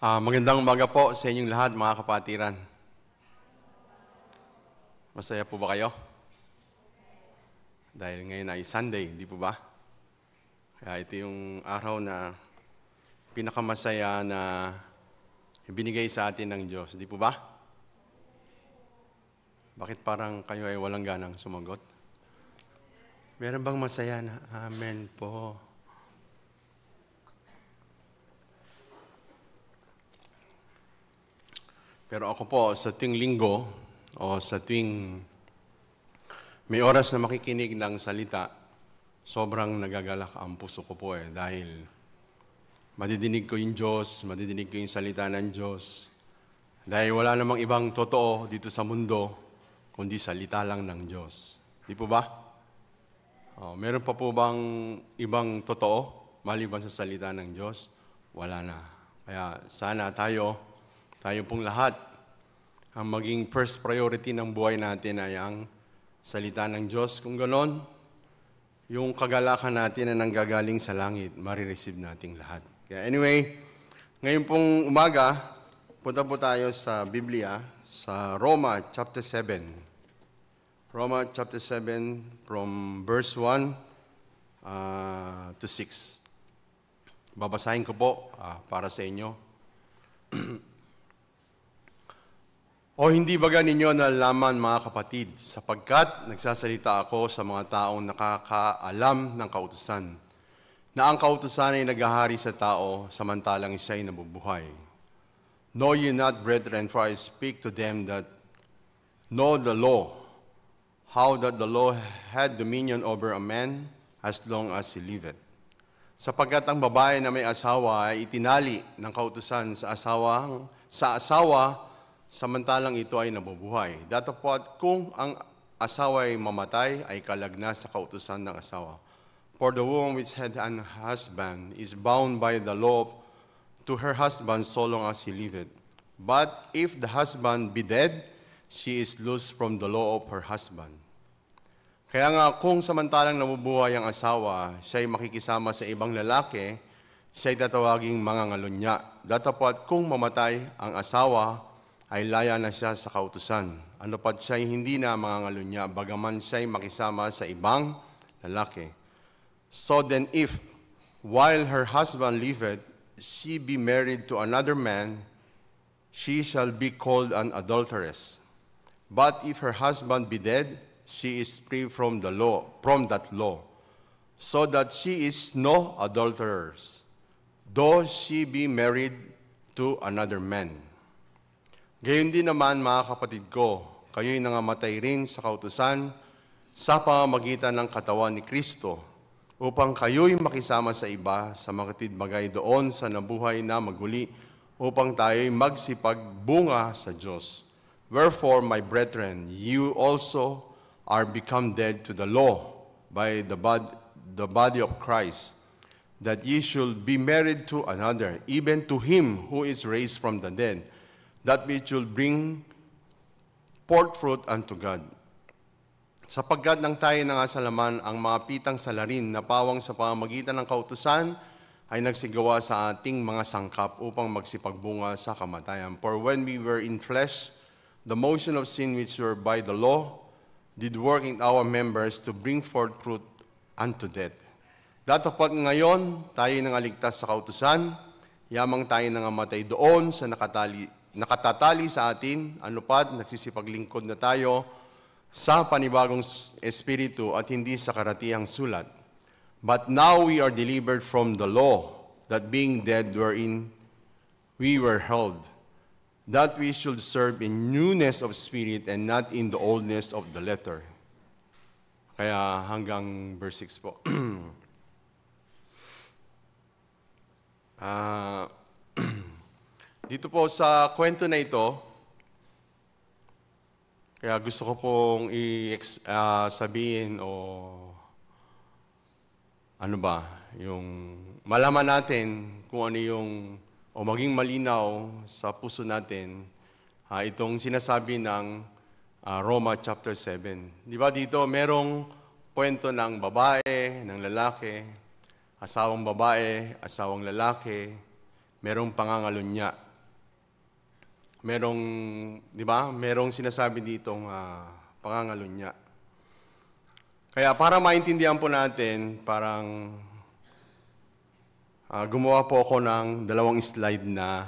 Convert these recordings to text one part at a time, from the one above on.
Magandang umaga po sa inyong lahat, mga kapatiran. Masaya po ba kayo? Dahil ngayon ay Sunday, di po ba? Kaya ito yung araw na pinakamasaya na binigay sa atin ng Diyos, di po ba? Bakit parang kayo ay walang ganang sumagot? Meron bang masaya na? Amen po. Pero ako po, sa tuwing linggo, o sa tuwing may oras na makikinig ng salita, sobrang nagagalak ang puso ko po dahil madidinig ko yung Diyos, madidinig ko yung salita ng Diyos. Dahil wala namang ibang totoo dito sa mundo, kundi salita lang ng Diyos. Di po ba? Meron pa po bang ibang totoo maliban sa salita ng Diyos? Wala na. Kaya sana tayo pong lahat, ang maging first priority ng buhay natin ay ang salita ng Diyos. Kung ganon, yung kagalakan natin na nanggagaling sa langit, marireceive nating lahat. Kaya anyway, ngayon pong umaga, punta po tayo sa Biblia, sa Roma chapter 7. Roma chapter 7 from verse 1 to 6. Babasahin ko po para sa inyo. O hindi baga ninyo nalalaman, mga kapatid, sapagkat nagsasalita ako sa mga taong nakakaalam ng kautusan, na ang kautusan ay naghahari sa tao samantalang siya'y nabubuhay. Know ye not, brethren, for I speak to them that know the law, how that the law had dominion over a man as long as he liveth. Sapagkat ang babae na may asawa ay itinali ng kautusan sa asawa, samantalang ito ay nabubuhay. Datapwat kung ang asawa ay mamatay, ay kalagna sa kautusan ng asawa. For the woman which had an husband is bound by the law to her husband so long as he liveth. But if the husband be dead, she is loosed from the law of her husband. Kaya nga kung samantalang nabubuhay ang asawa, siya'y makikisama sa ibang lalaki, siya'y tatawaging mangangalunya. Datapwat kung mamatay ang asawa, ay laya na siya sa kautusan. Ano pat siya'y hindi na mangangalunya, bagaman siya'y makisama sa ibang lalaki. So then if, while her husband liveth, she be married to another man, she shall be called an adulteress. But if her husband be dead, she is free from that law, so that she is no adulteress, though she be married to another man. Gayon din naman, mga kapatid ko, kayo'y nangamatay rin sa kautusan sa pamamagitan ng katawan ni Kristo, upang kayo'y makisama sa iba sa makatidbagay doon sa nabuhay na maguli, upang tayo'y magsipagbunga sa Diyos. Wherefore, my brethren, you also are become dead to the law by the body of Christ, that ye should be married to another, even to him who is raised from the dead, that we should bring forth fruit unto God. Sapagkat nang tayo nangasalaman ang mga pitang salarin na pawang sa pamamagitan ng kautusan, ay nagsigawa sa ating mga sangkap upang magsipagbunga sa kamatayan. For when we were in flesh, the motion of sin which were by the law did work in our members to bring forth fruit unto death. Datapwat ngayon, tayo nangaligtas sa kautusan, yamang tayo nangamatay doon sa nakatatali sa atin, anupat nagsisipaglingkod na tayo sa panibagong espiritu at hindi sa karatihang sulat. But now we are delivered from the law, that being dead wherein we were held, that we should serve in newness of spirit and not in the oldness of the letter. Kaya hanggang verse 6 po. Dito po sa kwento na ito, kaya gusto ko pong sabihin yung malaman natin kung ano o maging malinaw sa puso natin itong sinasabi ng Roma chapter 7. Di ba dito merong kwento ng babae, ng lalaki, asawang babae, asawang lalaki, merong pangangalunya. merong, di ba, merong sinasabi ditong pangangalunya. Kaya para maintindihan po natin, parang gumawa po ako ng 2 slide na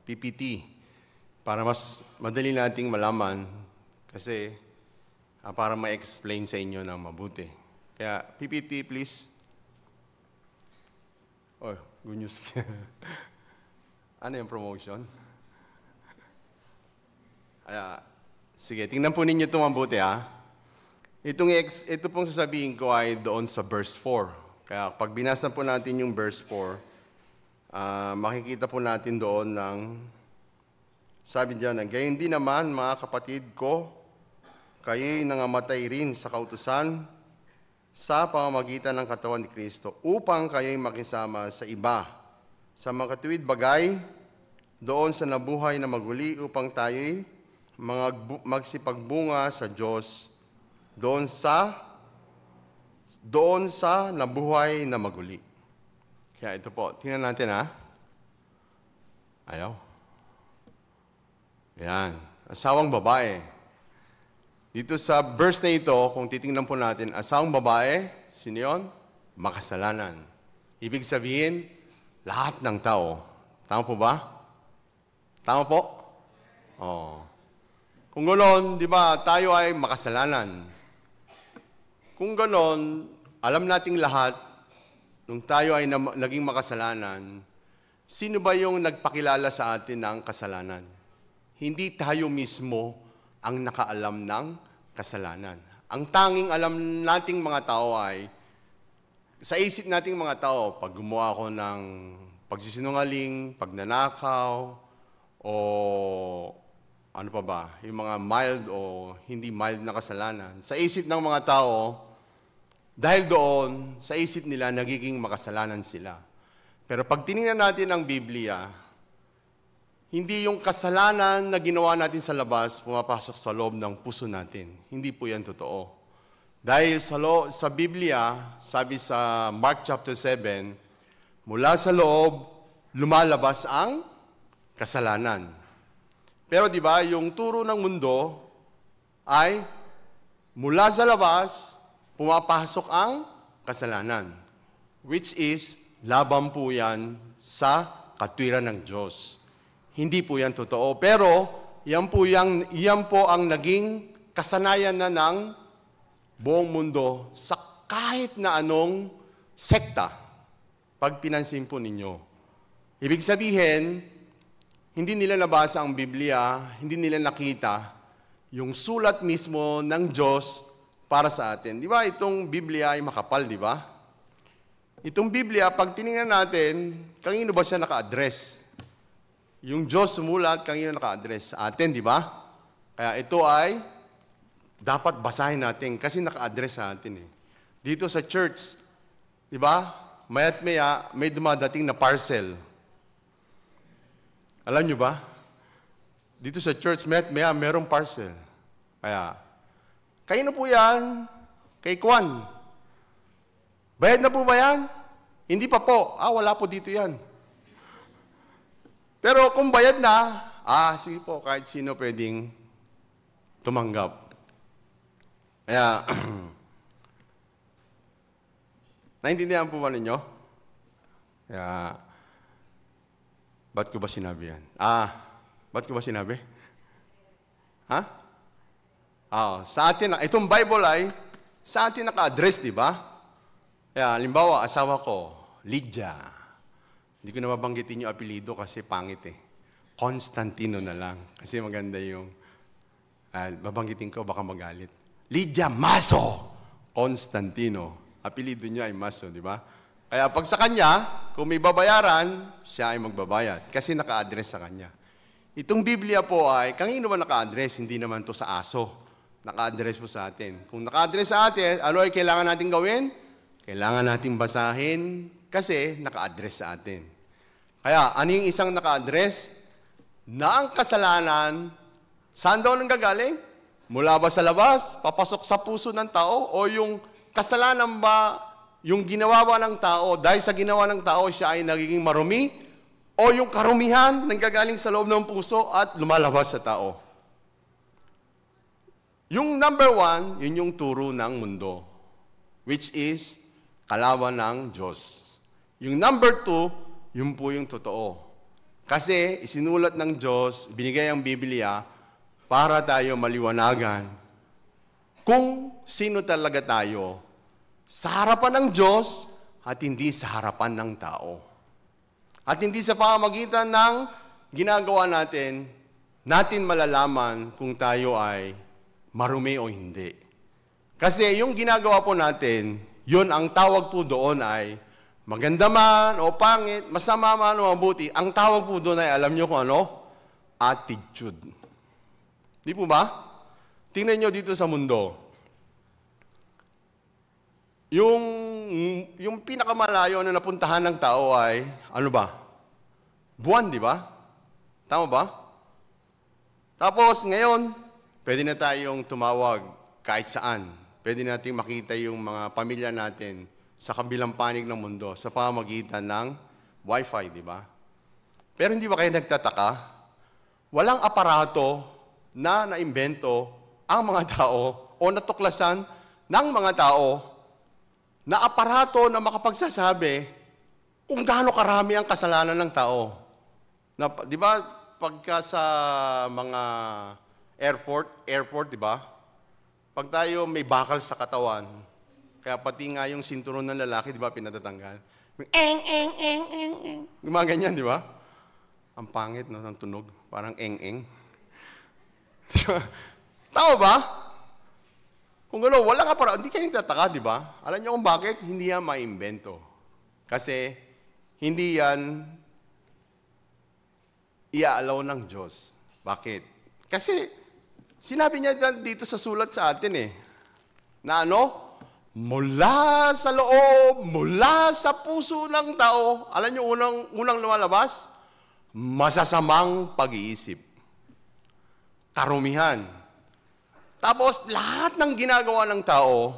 PPT para mas madali nating malaman kasi para ma-explain sa inyo ng mabuti. Kaya PPT please. Oh, good news. Ano yung promotion? Sige, tingnan po ninyo ito mabuti Ito pong sasabihin ko ay doon sa verse 4. Kaya pag binasa po natin yung verse 4, makikita po natin doon ng sabi diyan, gayon din naman mga kapatid ko, kayo'y nangamatay rin sa kautusan sa pamamagitan ng katawan ni Kristo upang kayo'y makisama sa iba sa mga katuwid bagay doon sa nabuhay na maguli upang tayo'y magsipagbunga sa Diyos doon sa nabuhay na maguli. Kaya ito po, tingnan natin Ayaw. Ayan, asawang babae. Dito sa verse na ito, kung titingnan po natin, asawang babae, sino yun? Makasalanan. Ibig sabihin, lahat ng tao. Tama po ba? Tama po? Oo. Kung gano'n, di ba, tayo ay makasalanan. Kung gano'n, alam nating lahat, nung tayo ay naging makasalanan, sino ba yung nagpakilala sa atin ng kasalanan? Hindi tayo mismo ang nakaalam ng kasalanan. Ang tanging alam nating mga tao ay, sa isip nating mga tao, pag gumawa ako ng pagsisinungaling, pagnanakaw, o ano pa ba, yung mga mild o hindi mild na kasalanan. Sa isip ng mga tao, dahil doon, sa isip nila, nagiging makasalanan sila. Pero pag tinignan natin ang Biblia, hindi yung kasalanan na ginawa natin sa labas, pumapasok sa loob ng puso natin. Hindi po yan totoo. Dahil sa Biblia, sabi sa Mark chapter 7, mula sa loob, lumalabas ang kasalanan. Pero di ba, yung turo ng mundo ay mula sa labas, pumapasok ang kasalanan. Which is, laban po yan sa katwiran ng Diyos. Hindi po yan totoo. Pero, yan po ang naging kasanayan na ng buong mundo sa kahit na anong sekta, pag pinansin po ninyo. Ibig sabihin, hindi nila nabasa ang Biblia, hindi nila nakita yung sulat mismo ng Diyos para sa atin. Di ba, itong Biblia ay makapal, di ba? Itong Biblia, pag tinignan natin, kanino ba siya naka-address? Yung Diyos sumulat, kanino naka-address? Sa atin, di ba? Kaya ito ay dapat basahin natin kasi naka-address sa atin. Dito sa church, di ba? Maya't maya, may dumadating na parcel. Alam nyo ba? Dito sa church, maya't maya, merong parcel. Kaya, kayo na po yan, kay Kwan. Bayad na po ba yan? Hindi pa po. Wala po dito yan. Pero kung bayad na, sige po, kahit sino pwedeng tumanggap. Kaya, naintindihan po ba ninyo? Kaya, ba't ko ba sinabi yan? Ba't ko ba sinabi? Sa atin, itong Bible ay, sa atin naka-address, di ba? Kaya, halimbawa, asawa ko, Lydia. Hindi ko na mabanggitin yung apelido kasi pangit Constantino na lang. Kasi maganda yung, babanggitin ko, baka magalit. Lydia Maso Constantino. Apelido niya ay Maso, di ba? Kaya pag sa kanya, kung may babayaran, siya ay magbabayad. Kasi naka-address sa kanya. Itong Biblia po ay, kanino ba naka-address? Hindi naman to sa aso. Naka-address po sa atin. Kung naka-address sa atin, ano ay kailangan natin gawin? Kailangan natin basahin kasi naka-address sa atin. Kaya, ano yung isang naka-address? Na ang kasalanan, saan daw nanggagaling? Mula ba sa labas? Papasok sa puso ng tao? O yung kasalanan ba, yung ginawa ba ng tao, dahil sa ginawa ng tao, siya ay nagiging marumi? O yung karumihan nanggagaling sa loob ng puso at lumalabas sa tao? Yung number 1, yun yung turo ng mundo, which is kalaban ng Diyos. Yung number 2, yun po yung totoo. Kasi isinulat ng Diyos, binigay ang Biblia para tayo maliwanagan kung sino talaga tayo sa harapan ng Diyos at hindi sa harapan ng tao. At hindi sa pamamagitan ng ginagawa natin malalaman kung tayo ay marumi o hindi. Kasi yung ginagawa po natin, yun ang tawag po doon ay maganda man o pangit, masama man o mabuti, ang tawag po doon ay alam nyo kung ano? Attitude. Di po ba? Tingnan nyo dito sa mundo. Yung pinakamalayo na napuntahan ng tao ay, ano ba? Buwan, di ba? Tama ba? Tapos ngayon, pwede na tayong tumawag kahit saan. Pwede nating makita yung mga pamilya natin sa kabilang panig ng mundo sa pamamagitan ng Wi-Fi, di ba? Pero hindi ba kayo nagtataka? Walang aparato na naimbento ang mga tao o natuklasan ng mga tao na aparato na makapagsasabi kung gaano karami ang kasalanan ng tao. Di ba, pagka sa mga airport, di ba? Pag tayo may bakal sa katawan, kaya pati nga yung sinturon ng lalaki, di ba, pinatatanggal. Gumaganyan, di ba? Ang pangit, no, ng tunog. Parang eng-eng. Tama ba? Kung gano'n, walang aparato, hindi kayo nagtataka, di ba? Alam niyo kung bakit? Hindi yan maimbento. Kasi, hindi yan iaalaw ng Diyos. Bakit? Kasi, sinabi niya dito sa sulat sa atin na ano? Mula sa loob, mula sa puso ng tao, alam niyo unang lumalabas? Masasamang pag-iisip. Karumihan. Tapos, lahat ng ginagawa ng tao,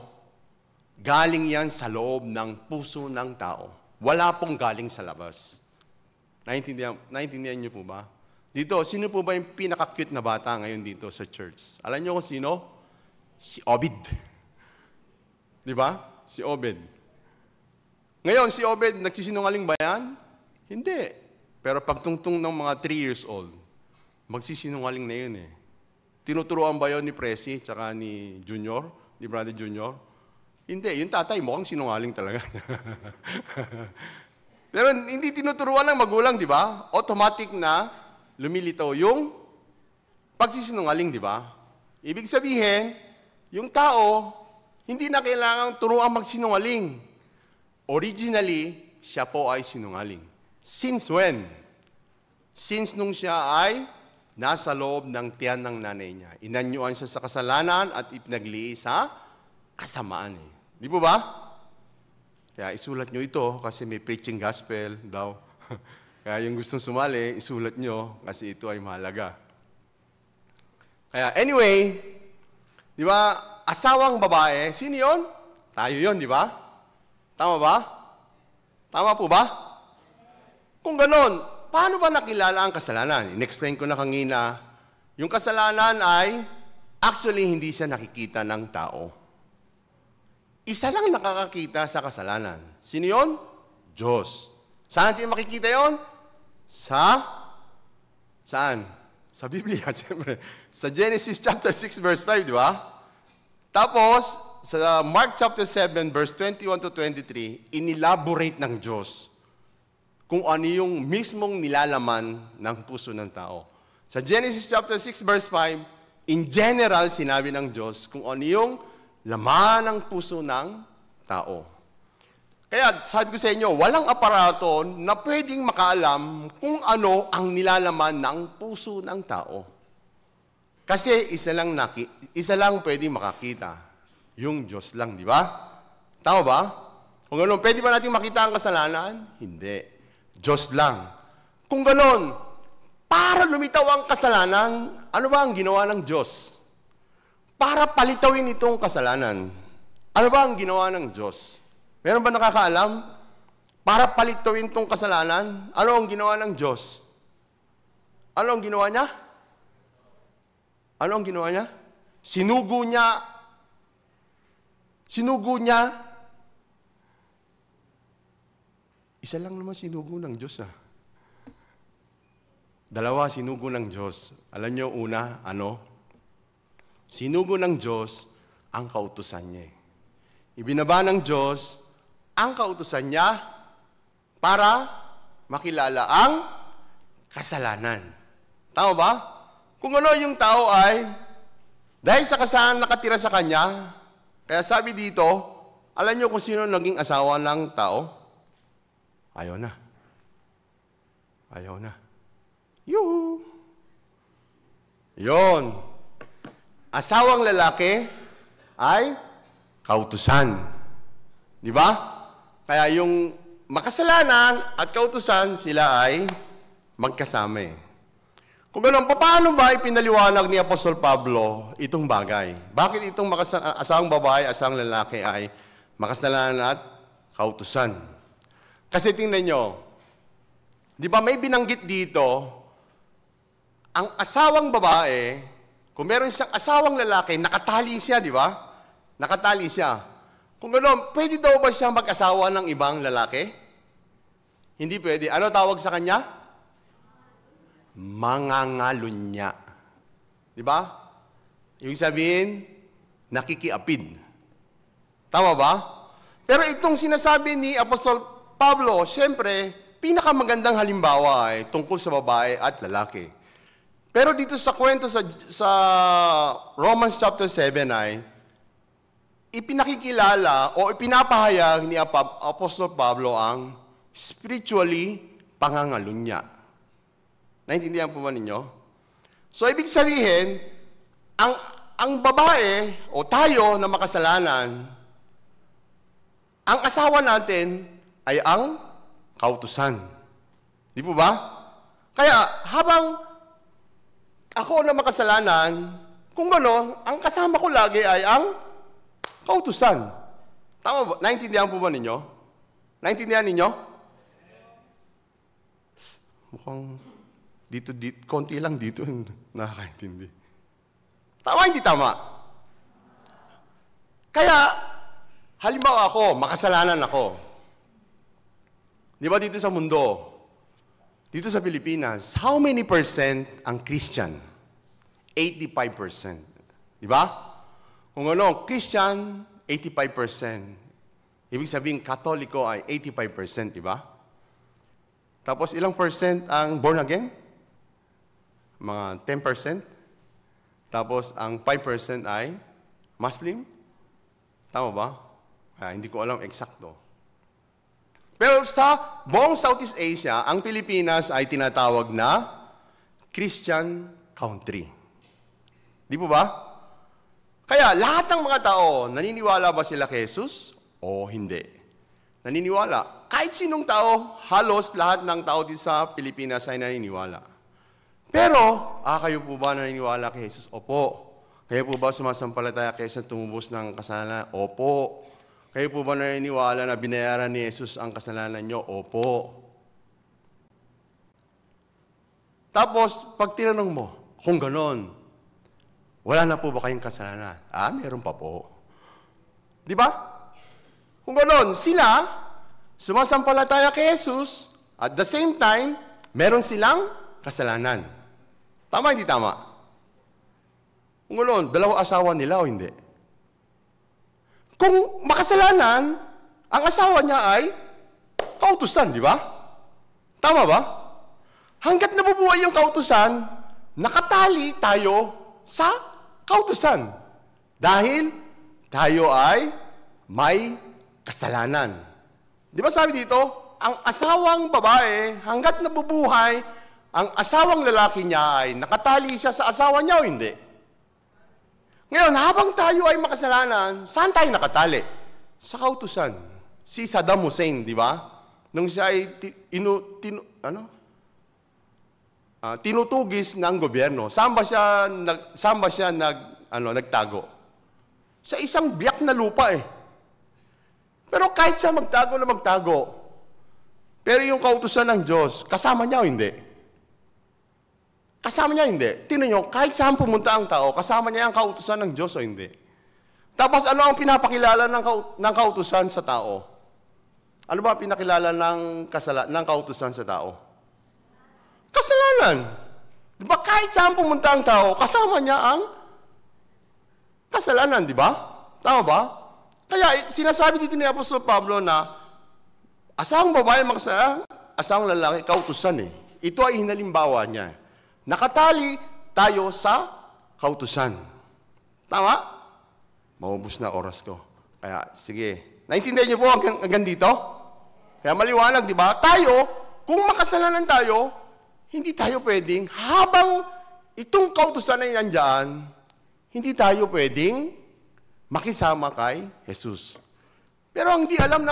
galing yan sa loob ng puso ng tao. Wala pong galing sa labas. Naintindihan niyo po ba? Dito, sino po ba yung pinaka-cute na bata ngayon dito sa church? Alam niyo kung sino? Si Obed. Di ba? Si Obed. Ngayon, si Obed, nagsisinungaling ba yan? Hindi. Pero pagtungtong ng mga 3 years old, magsisinungaling na yun Tinuturuan ba yun ni Presi tsaka ni Junior? Ni Brother Junior? Hindi. Yung tatay mukhang sinungaling talaga. Pero hindi tinuturuan ng magulang, di ba? Automatic na lumilitaw yung pagsisinungaling, di ba? Ibig sabihin, yung tao, hindi na kailangang turuan magsinungaling. Originally, siya po ay sinungaling. Since when? Since nung siya ay nasa loob ng tiyan ng nanay niya. Inanyuan siya sa kasalanan at ipinaglihi sa kasamaan. Di po ba? Kaya isulat nyo ito kasi may preaching gospel daw. Kaya yung gustong sumali, isulat nyo kasi ito ay mahalaga. Kaya anyway, di ba, asawang babae, sino yun? Tayo yun, di ba? Tama ba? Tama po ba? Kung ganon, paano ba nakilala ang kasalanan? In-explain ko na kanina, yung kasalanan ay actually hindi siya nakikita ng tao. Isa lang nakakakita sa kasalanan. Sino yun? Diyos. Saan natin makikita yon? Saan? Sa Biblia, siyempre. Sa Genesis chapter 6, verse 5, di ba? Tapos, sa Mark chapter 7, verse 21 to 23, inelaborate ng Diyos kung ano yung mismong nilalaman ng puso ng tao. Sa Genesis chapter 6, verse 5, in general, sinabi ng Diyos kung ano yung laman ng puso ng tao. Kaya sabi ko sa inyo, walang aparato na pwedeng makaalam kung ano ang nilalaman ng puso ng tao. Kasi isa lang pwedeng makakita. Yung Diyos lang, di ba? Tama ba? Kung gano'n, pwede ba natin makita ang kasalanan? Hindi. Diyos lang. Kung ganon, para lumitaw ang kasalanan, ano ba ang ginawa ng Diyos? Para palitawin itong kasalanan, ano ba ang ginawa ng Diyos? Meron ba nakakaalam? para palituin tong kasalanan, ano ang ginawa ng Diyos? Ano ang ginawa niya? Ano ang ginawa niya? Sinugo niya. Sinugo niya. Isa lang naman sinugo ng Diyos, Dalawa sinugo ng Diyos. Alam niyo, una, ano? Sinugo ng Diyos ang kautusan niya. Ibinaba ng Diyos ang kautusan niya para makilala ang kasalanan. Tama ba? Kung ano yung tao ay, dahil sa kasalanan nakatira sa kanya, kaya sabi dito, alam niyo kung sino naging asawa ng tao? Ayaw na. Ayaw na. Yuhu! Yon. Asawang lalaki ay kautusan. Di ba? Kaya yung makasalanan at kautusan, sila ay magkasama. Kung ganoon, paano ba ipinaliwanag ni Apostol Pablo itong bagay? Bakit itong asawang babae, asawang lalaki ay makasalanan at kautusan? Kasi tingnan nyo, di ba may binanggit dito, ang asawang babae, kung meron siyang asawang lalaki, nakatali siya, di ba? Nakatali siya. Kung ganoon, pwede daw ba siya mag-asawa ng ibang lalaki? Hindi pwede. Ano tawag sa kanya? Mangangalunya. Di ba? Ibig sabihin, nakikiapid. Tama ba? Pero itong sinasabi ni Apostol Pablo, siyempre, pinakamagandang halimbawa ay tungkol sa babae at lalaki. Pero dito sa kwento sa Romans chapter 7 ay, ipinakikilala o ipinapahayag ni Apostol Pablo ang spiritually pangangalunya. Naintindihan po ba ninyo? So, ibig sabihin, ang babae o tayo na makasalanan, ang asawa natin ay ang kautusan. Di po ba? Kaya, habang ako na makasalanan, kung gano'n, ang kasama ko lagi ay ang kautusan. Tama ba? Naintindihan po ba ninyo? Naintindihan ninyo? Mukhang dito, konti lang dito nakakaintindi. Tama, hindi tama? Kaya, halimbawa ako, makasalanan ako. Di ba dito sa mundo, dito sa Pilipinas, how many % ang Christian? 85%. Di ba? Kung ano, Christian, 85%. Ibig sabihin, Katoliko ay 85%, di ba? Tapos, ilang percent ang born again? Mga 10%. Tapos, ang 5% ay Muslim. Tama ba? Hindi ko alam eksakto. Pero sa buong Southeast Asia, ang Pilipinas ay tinatawag na Christian country. Di po ba? Kaya lahat ng mga tao, naniniwala ba sila kay Jesus o hindi? Naniniwala. Kahit sinong tao, halos lahat ng tao din sa Pilipinas ay naniniwala. Pero, kayo po ba naniniwala kay Jesus? Opo. Kayo po ba sumasampalataya kay Jesus tumubos ng kasalanan? Opo. Kayo po ba naniniwala na binayaran ni Jesus ang kasalanan nyo? Opo. Tapos, pag tinanong mo, kung ganon, wala na po ba kayong kasalanan? Meron pa po. Di ba? Kung ganon, sila, sumasampalataya kay Jesus, at the same time, meron silang kasalanan. Tama, hindi tama? Kung ganon, dalawa asawa nila o hindi? Kung makasalanan, ang asawa niya ay kautusan, di ba? Tama ba? Hanggat nabubuhay yung kautusan, nakatali tayo sa kautusan. Dahil tayo ay may kasalanan. Di ba sabi dito, ang asawang babae, hanggat nabubuhay, ang asawang lalaki niya ay nakatali siya sa asawa niya o hindi? Ngayon, habang tayo ay makasalanan, saan tayo nakatali? Sa kautusan. Si Saddam Hussein, di ba? Nung siya ay tinutugis ng gobyerno, saan ba siya nagtago? Sa isang biyak na lupa eh. Pero kahit siya magtago, Pero yung kautusan ng Diyos, kasama niya o hindi? Kasama niya hindi. Tingnan niyo, kahit saan pumunta ang tao, kasama niya ang kautusan ng Diyos o hindi? Tapos ano ang pinapakilala ng kautusan sa tao? Ano ba ang pinakilala ng kautusan sa tao? Kasalanan. Di ba kahit saan pumunta ang tao, kasama niya ang kasalanan, di ba? Tama ba? Kaya sinasabi dito ni Apostol Pablo na asawang babae makasalanan, asawang lalaki, kautusan eh. Ito ay hinalimbawa niya. Nakatali tayo sa kautusan. Tama? Maubos na oras ko. Kaya, sige. Naintindihan niyo po hanggang dito? Kaya maliwanag, di ba? Tayo, kung makasalanan tayo, hindi tayo pwedeng, habang itong kautusan ay nandyan, hindi tayo pwedeng makisama kay Jesus. Pero ang hindi alam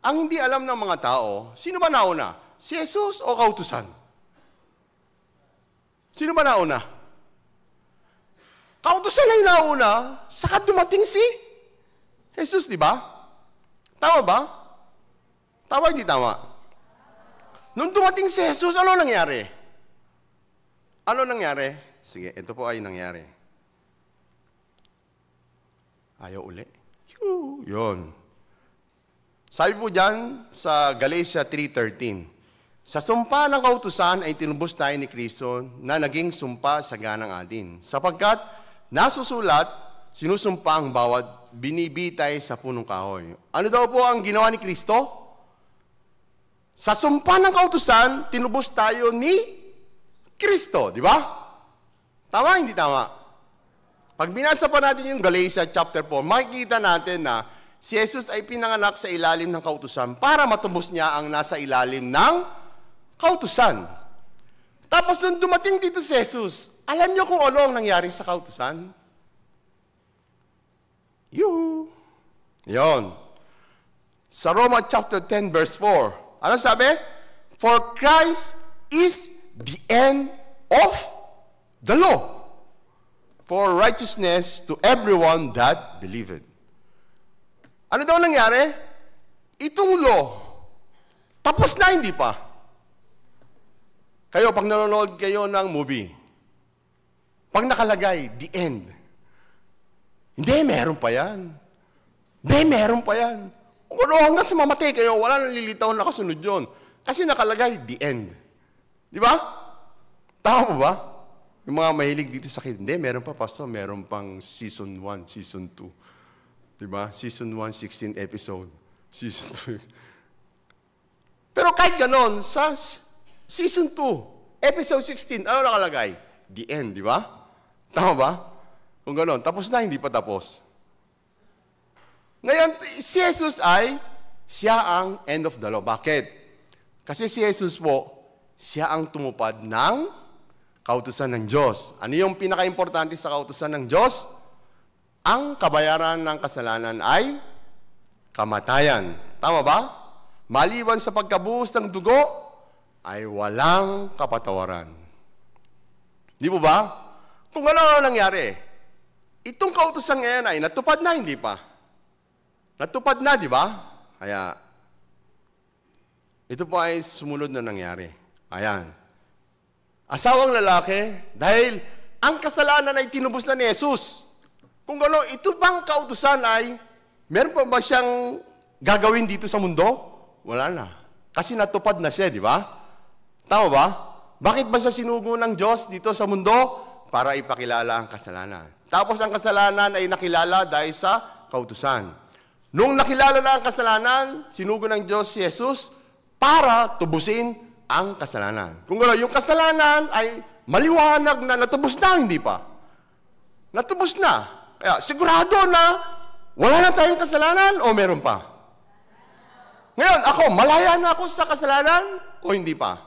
ang hindi alam ng mga tao, sino ba nauna? Si Jesus o kautusan? Sino ba nauna? Kautusan ay nauna, saka dumating si Jesus, di ba? Tama ba? Tama, hindi tama? Nung dumating si Jesus, ano nangyari? Ano nangyari? Sige, ito po ay nangyari. Ayaw uli. Yun. Sabi po dyan sa Galatia 3:13, sa sumpa ng kautusan ay tinubos tayo ni Kristo na naging sumpa sa ganang atin. Sapagkat nasusulat, sinusumpa ang bawat binibitay sa punong kahoy. Ano daw po ang ginawa ni Kristo? Sa sumpa ng kautusan, tinubos tayo ni Kristo, di ba? Tama, hindi tama? Pag binasa pa natin yung Galatia chapter 4, makikita natin na si Jesus ay pinanganak sa ilalim ng kautusan para matubos niya ang nasa ilalim ng kautusan. Tapos nung dumating dito si Jesus, alam niyo kung ano ang nangyari sa kautusan? Yon. Sa Roma chapter 10 verse 4, ano sabi? For Christ is the end of the law, for righteousness to everyone that believeth. Ano daw nangyari? Itong law, tapos na, hindi pa. Kayo, pag nanonood kayo ng movie, pag nakalagay, the end, hindi, meron pa yan. Hindi, meron pa yan. Kung ano, hanggang sa mamatay kayo, wala nang lilitaw na kasunod yun. Kasi nakalagay, the end. Di ba? Tama po ba? Yung mga mahilig dito sa akin, hindi, meron pa, Pastor, meron pang season 1, season 2. Diba? Season 1, 16 episode. Season 2. Pero kahit ganon, sa season 2, episode 16, ano nakalagay? The end, di ba? Tama ba? Kung ganon, tapos na, hindi pa tapos. Ngayon, si Jesus siya ang end of the law. Bakit? Kasi si Jesus po, siya ang tumupad ng kautusan ng Diyos. Ano yung pinaka-importante sa kautusan ng Diyos? Ang kabayaran ng kasalanan ay kamatayan. Tama ba? Maliban sa pagkabuhos ng dugo, ay walang kapatawaran. Di po ba? Kung ano nangyari, itong kautusan ngayon ay natupad na, hindi pa. Natupad na, di ba? Kaya, ito po ay sumunod na nangyari. Ayan. Asawang lalaki, dahil ang kasalanan ay tinubos na ni Jesus. Kung gano'n, ito bang kautusan ay, meron pa ba siyang gagawin dito sa mundo? Wala na. Kasi natupad na siya, di ba? Tama ba? Bakit ba siya sinugo ng Diyos dito sa mundo? Para ipakilala ang kasalanan. Tapos ang kasalanan ay nakilala dahil sa kautusan. Nung nakilala na ang kasalanan, sinugo ng Diyos si Jesus para tubusin ang kasalanan. Kung gano'n, yung kasalanan ay maliwanag na natubos na, hindi pa. Natubos na. Kaya sigurado na wala na tayong kasalanan o meron pa? Ngayon, ako, malaya na ako sa kasalanan o hindi pa?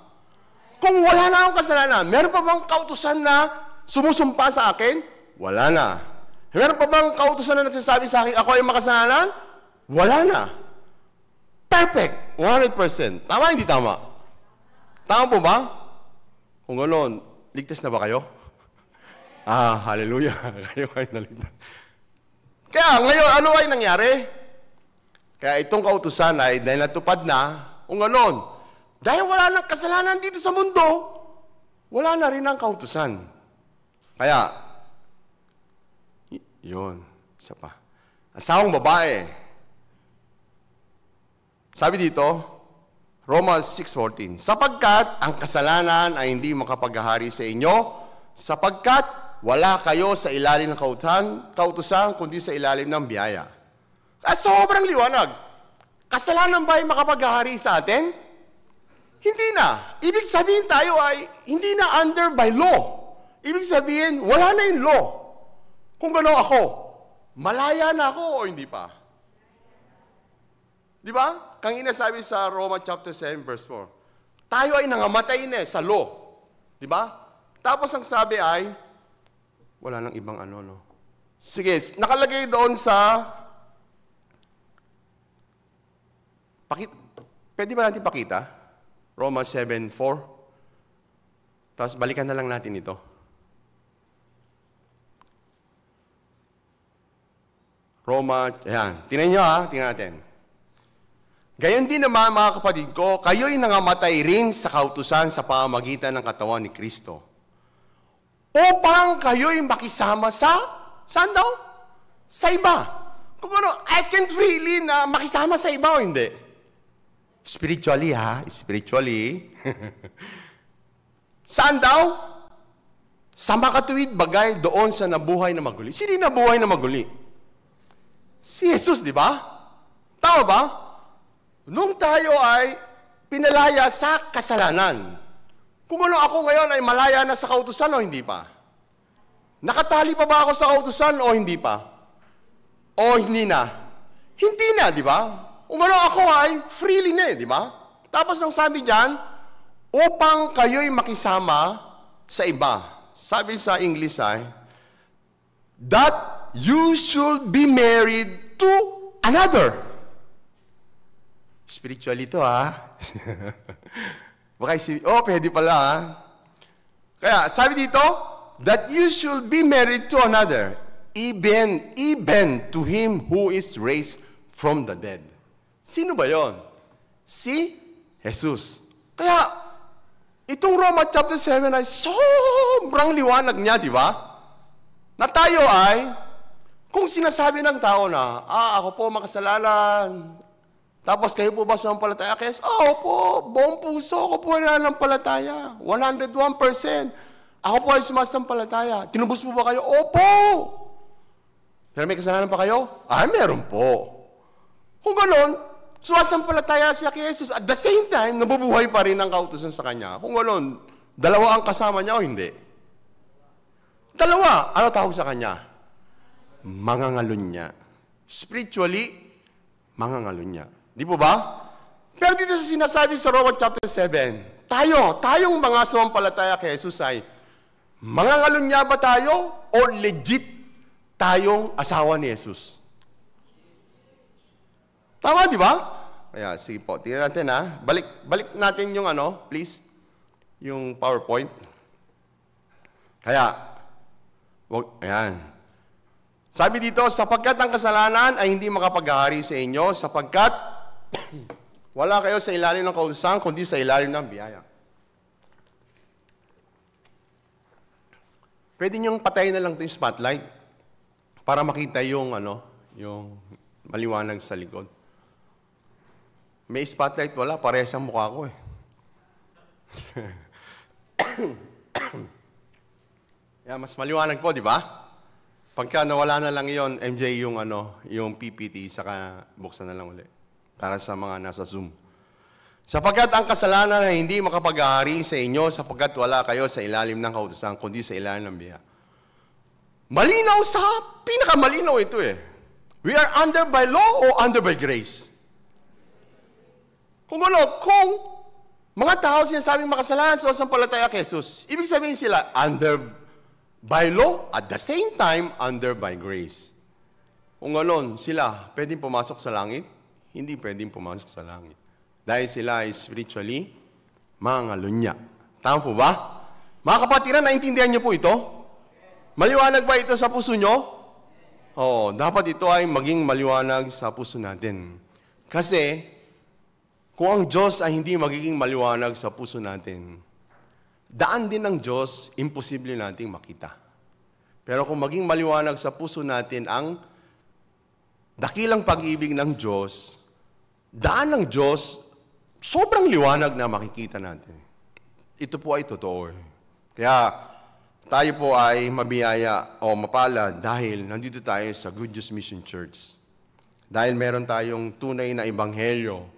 Kung wala na akong kasalanan, meron pa bang kautusan na sumusumpa sa akin? Wala na. Meron pa bang kautusan na nagsasabi sa akin, ako ay makasalanan? Wala na. Perfect. 100%. Tama, hindi tama? Tama po ba? Kung gano'n, ligtas na ba kayo? Hallelujah. Kayo ay naligtas. Kaya ngayon, ano ay nangyari? Kaya itong kautusan ay dahil natupad na, kung ganon, Dahil wala nang kasalanan dito sa mundo, wala na rin ang kautusan. Kaya, yun, isa pa. Asawang babae. Sabi dito, Romans 6:14, sapagkat ang kasalanan ay hindi makapaghahari sa inyo, sapagkat wala kayo sa ilalim ng kautusan, kundi sa ilalim ng biyaya. Sobrang liwanag. Kasalanan ba ay makapaghahari sa atin? Hindi na. Ibig sabihin tayo ay hindi na under by law. Ibig sabihin, wala na yung law. Kung gano'n ako, malaya na ako o hindi pa? Di ba? Kanina sabi sa Romans chapter 7 verse 4, tayo ay nangamatay na sa law. Di ba? Tapos ang sabi ay, wala nang ibang ano, no? Sige, nakalagay doon sa, pwede ba natin pakita? Romans 7:4. Tapos balikan na lang natin ito. Romans, ayan. Tingnan nyo ha, tingnan natin. Gayon din naman mga kapatid ko, kayo'y nangamatay rin sa kautusan sa pamamagitan ng katawan ni Kristo. Upang kayo'y makisama saan daw? Sa iba. Kung ano, I can't really na makisama sa iba o hindi. Spiritually ha, spiritually. Saan daw? Sa makatuwid bagay doon sa nabuhay na maguli. Sino yung nabuhay na maguli? Si Jesus, di ba? Tama ba? Nung tayo ay pinalaya sa kasalanan, kung ano ako ngayon ay malaya na sa kautusan o hindi pa? Nakatali pa ba ako sa kautusan o hindi pa? O hindi na? Hindi na, di ba? Kung ano ako ay freely na, di ba? Tapos ang sabi diyan, upang kayo'y makisama sa iba. Sabi sa English ay, that you should be married to another. Spiritually ito, ha? Baka pwede pala, ha? Kaya, sabi dito, that you should be married to another, even to him who is raised from the dead. Sino ba yon? Si Jesus. Kaya, itong Romans chapter 7 ay sobrang liwanag niya, di ba? Na tayo ay, kung sinasabi ng tao na, ako po makasalanan, tapos kayo po ba sumampalataya? Po, buong puso, ako po ay nanampalataya. 101%. Ako po ay sumasampalataya. Tinubos po ba kayo? Opo! Pero may kasalanan pa kayo? Meron po. Kung ganon, sumasampalataya siya kay Jesus. At the same time, nabubuhay pa rin ang kautusan sa kanya. Kung ganon, dalawa ang kasama niya o hindi? Dalawa. Ano tawag sa kanya? Mangangalunya. Spiritually, mangangalunya. Di po ba? Pero dito sa sinasabi sa Romans chapter 7, tayong mga sumampalataya kay Jesus ay, mangangalunya ba tayo o legit tayong asawa ni Jesus? Tama, di ba? Kaya, sige po, tingnan natin ha. Balik natin yung please, yung PowerPoint. Kaya, ayan. Sabi dito, sapagkat ang kasalanan ay hindi makapaghahari sa inyo, sapagkat wala kayo sa ilalim ng kautusan, kundi sa ilalim ng biyaya. Pwede niyong patayin na lang ito yung spotlight para makita yung yung maliwanag sa likod. May spotlight, wala. Parehas ang mukha ko eh. Mas maliwanag po, di ba? Pagka nawala na lang yon, MJ, yung PPT, saka buksan na lang ulit. Para sa mga nasa Zoom. Sapagkat ang kasalanan ay hindi makapaghahari sa inyo, sapagkat wala kayo sa ilalim ng kautusan, kundi sa ilalim ng biyaya. Malinaw sa pinakamalinaw ito eh. We are under by law or under by grace? Kung mga tao sinasabing makasalanan sa sampalataya kay Jesus, ibig sabihin sila under by law, at the same time, under by grace. Kung sila pwedeng pumasok sa langit, hindi pwedeng pumasok sa langit. Dahil sila ay spiritually mangalunya. Tama po ba? Mga kapatiran, naintindihan niyo po ito? Maliwanag ba ito sa puso niyo? Oo, dapat ito ay maging maliwanag sa puso natin. Kasi, Kung ang Diyos ay hindi magiging maliwanag sa puso natin, daan din ng Diyos, imposible nating makita. Pero kung maging maliwanag sa puso natin ang dakilang pag-ibig ng Diyos, daan ng Diyos, sobrang liwanag na makikita natin. Ito po ay totoo. Kaya tayo po ay mabiyaya o mapalad dahil nandito tayo sa Good News Mission Church. Dahil meron tayong tunay na ebanghelyo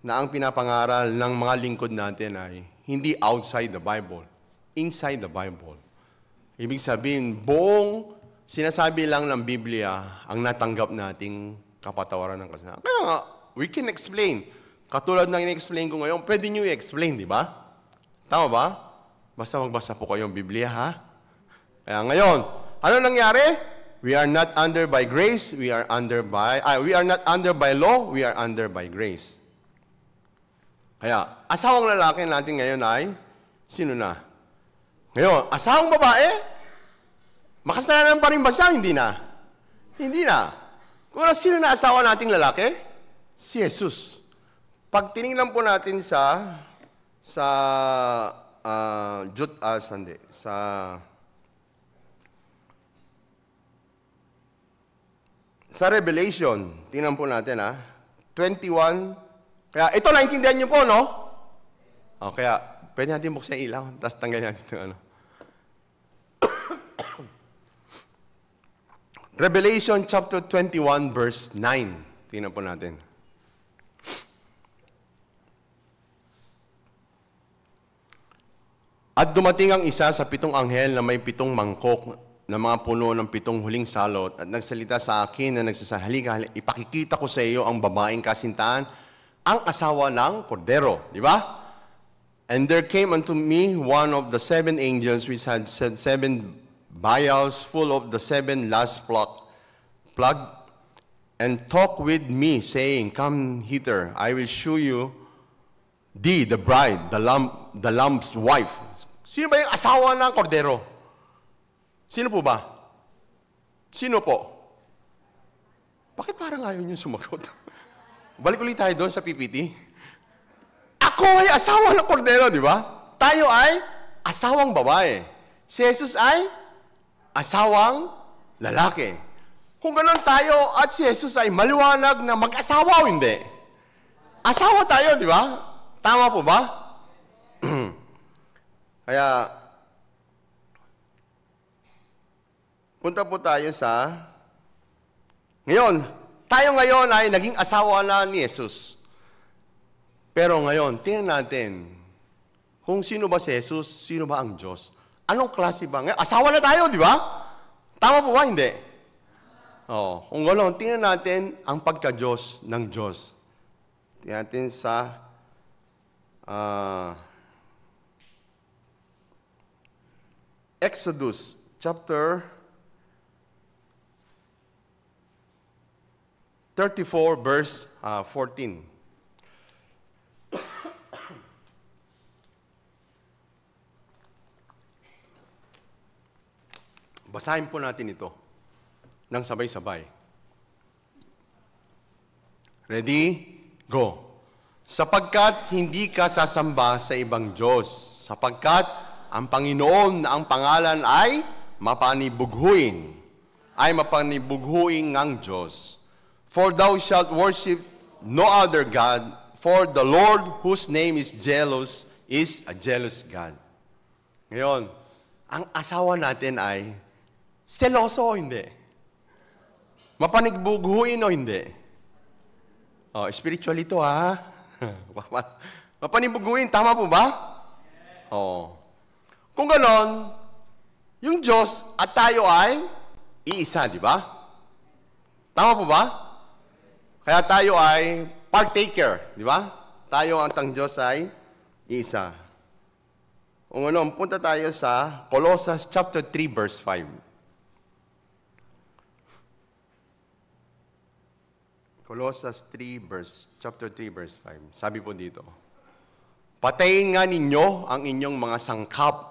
na ang pinapangaral ng mga lingkod natin ay hindi outside the Bible, inside the Bible. Ibig sabihin, buong sinasabi lang ng Biblia ang natanggap nating kapatawaran ng kasalanan. Kaya nga, we can explain. Katulad ng in-explain ko ngayon, pwede nyo i-explain, di ba? Tama ba? Basta magbasa po kayong Biblia, ha? Kaya ngayon, ano nangyari? We are not under by grace, we are not under by law, we are under by grace. Kaya, asawang lalaki natin ngayon ay, sino na? Ngayon, asawang babae, makasalanan pa rin ba siya? Hindi na. Hindi na. Kung sino na asawa nating lalaki? Si Jesus. Pag tinignan po natin sa Revelation, tingnan po natin 21. Kaya ito naintindihan niyo po, no? Kaya pwede natin buksan yung ilaw, tapos tanggalin natin ito, Revelation chapter 21 verse 9. Tingnan po natin. At dumating ang isa sa 7 anghel na may 7 mangkok na mga puno ng 7 huling salot at nagsalita sa akin na nagsasahalika, ipakikita ko sa iyo ang babaeng kasintahan, ang asawa ng kordero. Di ba? And there came unto me one of the 7 angels which had 7 vials full of the 7 last plug and talked with me, saying, Come hither, I will show you thee, the bride, the lamb's wife. Sino ba yung asawa ng kordero? Sino po ba? Sino po? Bakit parang ayaw niyo sumagot? Balik ulit tayo doon sa PPT. Ako ay asawa ng kordero, di ba? Tayo ay asawang babae. Si Jesus ay asawang lalaki. Kung ganoon tayo at si Jesus ay maliwanag na mag-asawa o hindi. Asawa tayo, di ba? Tama po ba? Kaya, punta po tayo sa, tayo ngayon ay naging asawa na ni Jesus. Pero ngayon, tingnan natin, kung sino ba si Jesus, sino ba ang Diyos? Anong klase ba? Asawa na tayo, di ba? Tama po ba? Hindi. Kung gano'n, tingnan natin ang pagka-Diyos ng Diyos. Tingnan natin sa Exodus chapter 34 verse 14. Basahin po natin ito ng sabay-sabay. Ready? Go. Sapagkat hindi ka sasamba sa ibang Diyos, sapagkat ang Panginoon na ang pangalan ay mapanibughuin ngang Diyos. For thou shalt worship no other God, for the Lord whose name is jealous is a jealous God. Ngayon, ang asawa natin ay seloso o hindi? Mapanibughuin o hindi? Spiritual ito Mapanibughuin, tama po ba? Kung ganon, yung Diyos at tayo ay iisa, di ba? Tama po ba? Kaya tayo ay partaker, di ba? Tayo ang Diyos ay iisa. Kung ano, punta tayo sa Colossians chapter 3 verse 5. Colossians chapter 3 verse 5. Sabi po dito, patayin nga ninyo ang inyong mga sangkap.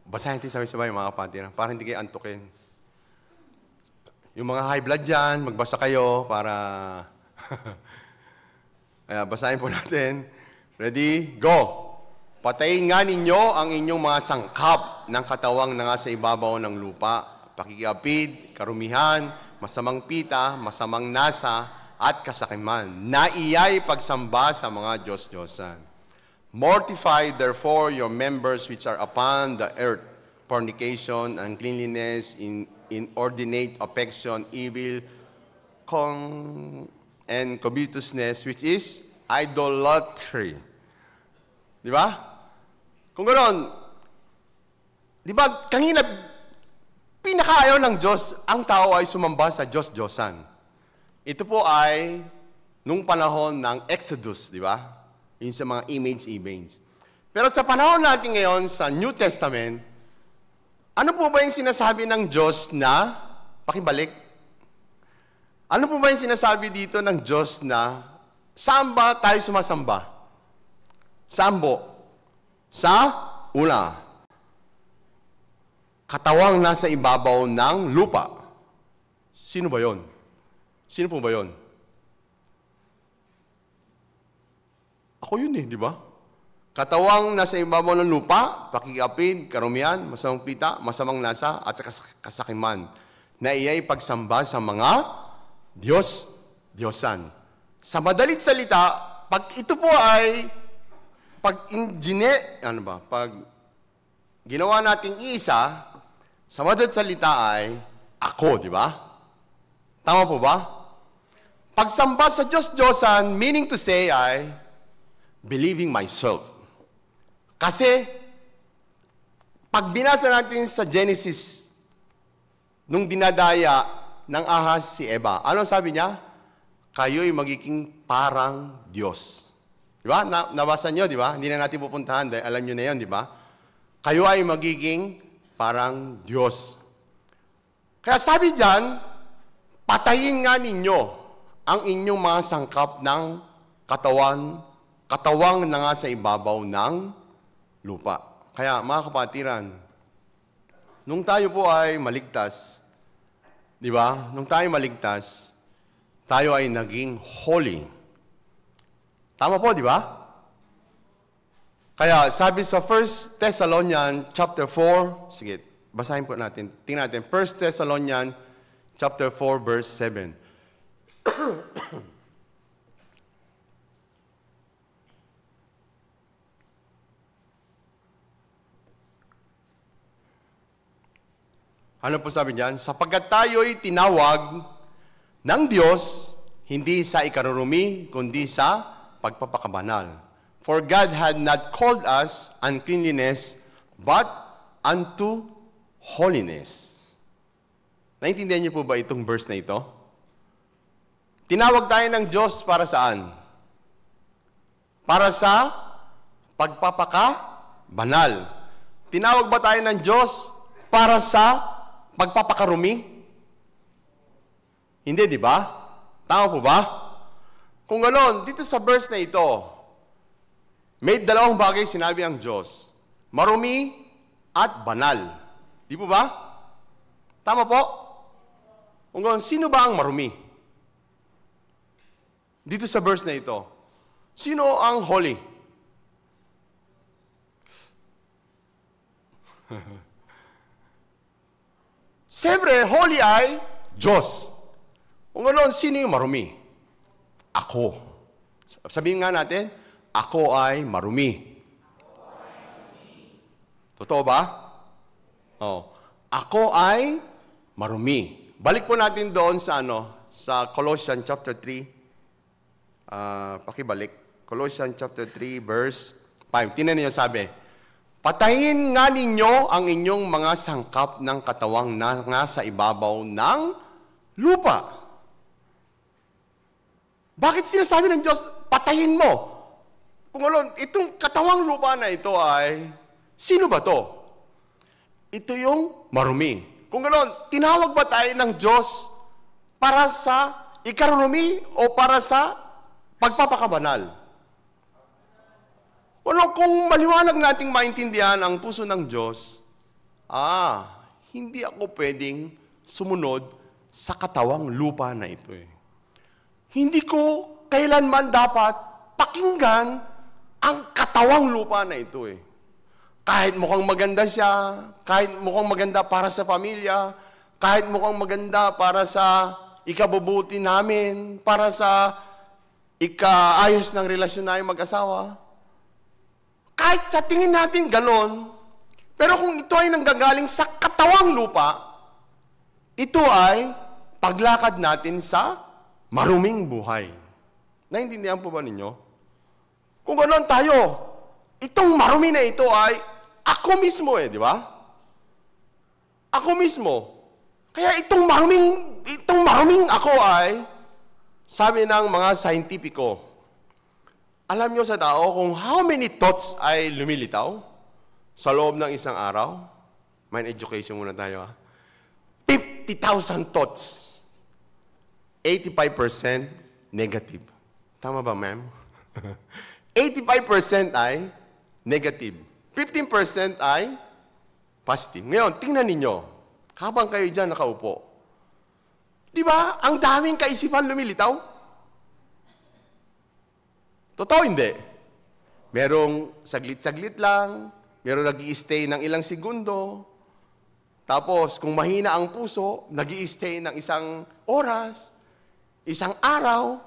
Basahin natin sabay-sabay mga kapatid, para hindi kayo antukin. Yung mga high blood dyan, magbasa kayo para Basahin po natin. Ready? Go! Patayin nga ninyo ang inyong mga sangkap ng katawang na nga sa ibabaw ng lupa. Pakikiapid, karumihan, masamang pita, masamang nasa, at kasakiman, na iyay pagsamba sa mga Diyos-Diyosan. Mortify therefore your members which are upon the earth, fornication, uncleanliness, inordinate affection, evil, and covetousness, which is idolatry. Di ba? Kung ganoon, di ba, kanina, pinakaayaw ng Diyos, ang tao ay sumamba sa Diyos-Diyosan. Ito po ay nung panahon ng Exodus, di ba? Yung sa mga image. Pero sa panahon natin ngayon sa New Testament, ano po ba yung sinasabi ng Diyos na, pakibalik, ano po ba yung sinasabi dito ng Diyos na, saan ba tayo sumasamba? Saan po? Sa una, katawang nasa ibabaw ng lupa. Sino ba yon? Sino po ba yon? Ako yun di ba? Katawang nasa ibabaw ng lupa, pakikiapid, karumihan, masamang pita, masamang nasa, at kasakiman, na iyay pagsamba sa mga Diyos-Diyosan. Sa madalit salita, pag ito po ay, pag ginawa nating isa, sa madalit salita ay, ako, di ba? Tama po ba? Pagsamba sa Diyos-Diyosan, meaning to say ay, believing myself. Kasi, pag binasa natin sa Genesis, nung dinadaya ng ahas si Eva, ano sabi niya? Kayo'y magiging parang Diyos. Di ba? Nabasa niyo, di ba? Hindi na natin pupuntahan dahil alam niyo na yun, di ba? Kayo ay magiging parang Diyos. Kaya sabi diyan, patayin nga ninyo ang inyong mga sangkap ng katawang na nga sa ibabaw ng lupa. Kaya mga kapatiran, nung tayo po ay maligtas, di ba? Nung tayo maligtas, tayo ay naging holy. Tama po, di ba? Kaya sabi sa 1 Thessalonians chapter 4, sige, basahin po natin. Tingnan natin, 1 Thessalonians chapter 4 verse 7. Ano po sabi niyan? Sapagkat tayo'y tinawag ng Diyos, hindi sa ikarurumi, kundi sa pagpapakabanal. For God had not called us uncleanliness, but unto holiness. Naintindihan niyo po ba itong verse na ito? Tinawag tayo ng Diyos para saan? Para sa pagpapakabanal. Tinawag ba tayo ng Diyos para sa pagpapakarumi? Hindi, di ba? Tama po ba? Kung ganoon, dito sa verse na ito, may dalawang bagay sinabi ang Diyos. Marumi at banal. Di po ba? Tama po? Kung ganoon, sino ba ang marumi? Dito sa verse na ito. Sino ang holy? Siyempre, holy ay Diyos. Kung ganoon, sino yung marumi? Ako. Sabihin nga natin, ako ay marumi. Totoo ba? Oh. Ako ay marumi. Balik po natin doon sa sa Colossians chapter 3. Pakibalik. Colossians chapter 3 verse 5. Tingnan niyo sabi, patayin nga ninyo ang inyong mga sangkap ng katawang na nga sa ibabaw ng lupa. Bakit sinasabi ng Diyos, patayin mo? Kung ano, itong katawang lupa na ito ay, sino ba to? Ito yung marumi. Kung ganoon, tinawag ba tayo ng Diyos para sa ikarurumi o para sa pagpapakabanal? Ano, kung maliwanag nating maintindihan ang puso ng Diyos, hindi ako pwedeng sumunod sa katawang lupa na ito. Hindi ko kailanman dapat pakinggan ang katawang lupa na ito eh. Kahit mukhang maganda siya, kahit mukhang maganda para sa pamilya, kahit mukhang maganda para sa ikabubuti namin, para sa ikaayos ng relasyon namin mag-asawa. Kahit sa tingin natin ganon, pero kung ito ay nanggagaling sa katawang lupa, ito ay paglakad natin sa maruming buhay. Naintindihan po ba ninyo? Kung ganon tayo, itong marumi na ito ay ako mismo di ba? Ako mismo. Kaya itong maruming ako ay, sabi ng mga scientifico, alam nyo sa tao kung how many thoughts ay lumilitaw sa loob ng isang araw? Mind education muna tayo 50,000 thoughts. 85% negative. Tama ba, ma'am? 85% ay negative. 15% ay positive. Ngayon, tingnan ninyo. Habang kayo dyan nakaupo. Di ba? Ang daming kaisipan lumilitaw. Totoo, hindi. Merong saglit-saglit lang. Merong nag-i-stay ng ilang segundo. Tapos, kung mahina ang puso, nag-i-stay ng isang oras, isang araw,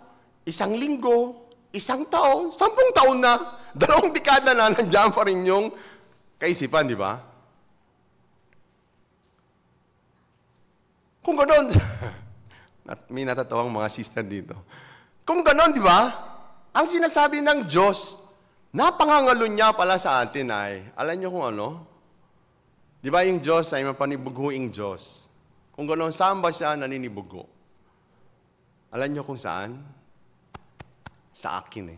isang linggo, isang taon, 10 taon na, 2 dekada na nandiyan pa rin yung kaisipan, di ba? Kung gano'n, may natatawang mga sister dito. Kung gano'n, di ba? Ang sinasabi ng Diyos, napangangalon niya pala sa atin ay, alam niyo kung ano? Di ba yung Diyos ay mapanibuguing Diyos? Kung gano'n, saan ba siya naninibugo? Alam niyo kung saan? Sa akin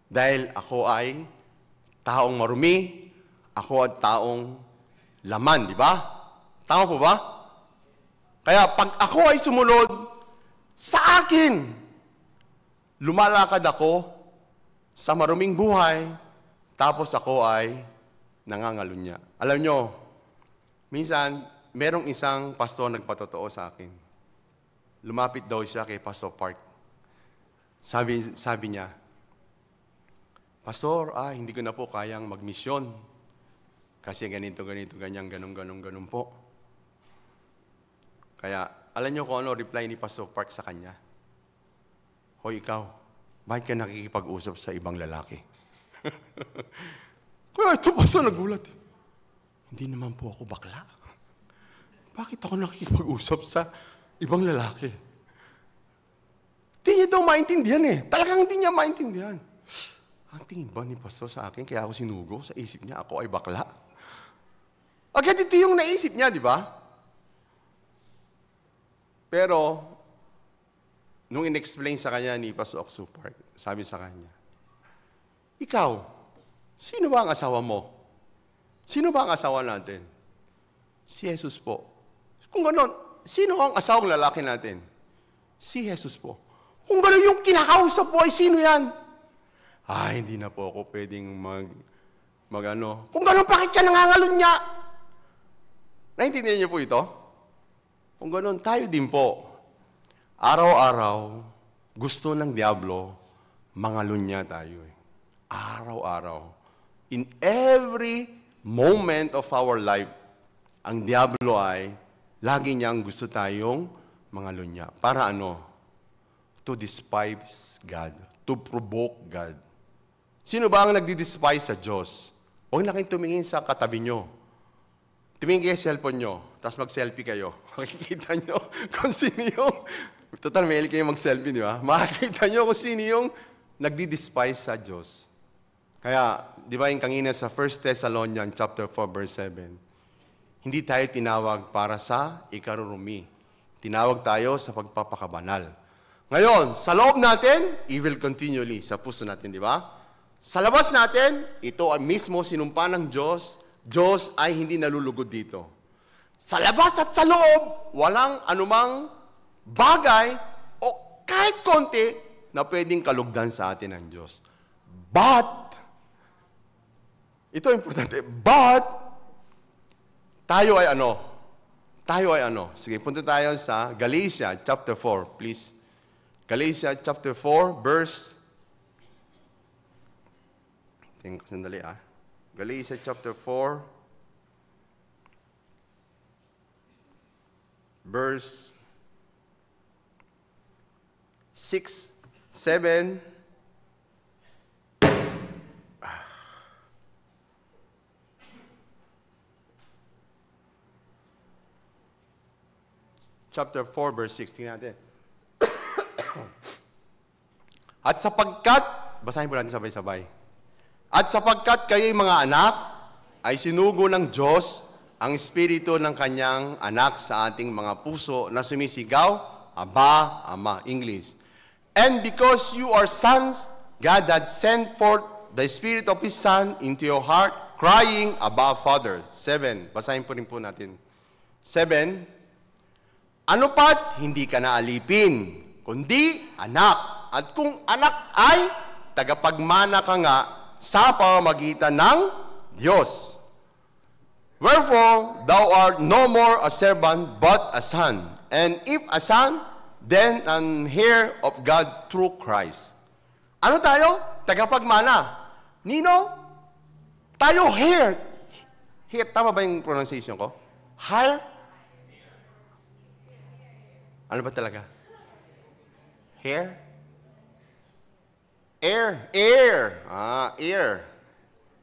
Dahil ako ay taong marumi, ako ay taong laman, di ba? Tama po ba? Kaya pag ako ay sumunod sa akin, lumalakad ako sa maruming buhay, tapos ako ay nangangalunya. Alam nyo, minsan, merong isang pastor nagpatotoo sa akin. Lumapit daw siya kay Pastor Park. Sabi niya, Pastor, hindi ko na po kayang magmisyon. Kasi ganito, ganun po. Kaya, alam niyo kung ano reply ni Pastor Park sa kanya? Hoy, ikaw, bakit ka nakikipag-usap sa ibang lalaki? Kaya ito, Pastor, nagulat. Hindi naman po ako bakla. Bakit ako nakikipag-usap sa ibang lalaki? Hindi niya daw maintindihan Talagang hindi niya maintindihan. Ang tingin ba ni Pastor sa akin, kaya ako sinugo, sa isip niya, ako ay bakla? Agad ito yung naisip niya, di ba? Pero, nung in-explain sa kanya ni Pastor Oksu Park, sabi sa kanya, ikaw, sino ba ang asawa mo? Sino ba ang asawa natin? Si Jesus po. Kung gano'n, sino ang asawang lalaki natin? Si Jesus po. Kung gano'n yung kinakausap po ay sino yan? Hindi na po ako pwedeng mag-ano. Kung gano'n, bakit ka nangangalon niya? Naintindihan niyo po ito? Kung gano'n, tayo din po. Araw-araw, gusto ng Diablo, mangalon niya tayo Araw-araw. In every moment of our life, ang Diablo ay, lagi niyang gusto tayong mangalon niya. Para ano? To despise God. To provoke God. Sino ba ang nagdi-despise sa Diyos? Huwag na kayong tumingin sa katabi nyo. Tumingin kayo sa cellphone nyo, tapos mag-selfie kayo. Makikita nyo kung sino yung, total mail kayo mag-selfie, di ba? Makikita nyo kung sino yung nagdi-despise sa Diyos. Kaya, di ba yung kanina sa 1 Thessalonians chapter 4, verse 7, hindi tayo tinawag para sa ikarurumi. Tinawag tayo sa pagpapakabanal. Ngayon, sa loob natin, evil continually, sa puso natin, di ba? Sa labas natin, ito ay mismo sinumpa ng Diyos. Diyos ay hindi nalulugod dito. Sa labas at sa loob, walang anumang bagay o kahit konti na pwedeng kalugdan sa atin ng Diyos. But, ito importante, but, tayo ay ano? Tayo ay ano? Sige, punta tayo sa Galatia chapter 4, please. Galatia chapter 4, verse Tingnan ko sandali Galatians chapter 4, verse 6, 7. Chapter 4, verse 6. Tingnan natin. At sapagkat, basahin po natin sabay-sabay. At sapagkat kayo'y mga anak, ay sinugo ng Diyos ang Espiritu ng Kanyang anak sa ating mga puso na sumisigaw, Aba, Ama. English. And because you are sons, God had sent forth the Spirit of His Son into your heart, crying, Abba, Father. 7. Basahin po rin po natin. 7. Ano pat, hindi ka na alipin, kundi anak. At kung anak ay, tagapagmana ka nga sa pamamagitan ng Diyos. Wherefore, thou art no more a servant, but a son. And if a son, then an heir of God through Christ. Ano tayo? Tagapagmana. Nino? Tayo heir. Heir, tama ba yung pronunciation ko? Heir? Ano ba talaga? Heir? Heir. Heir. Heir.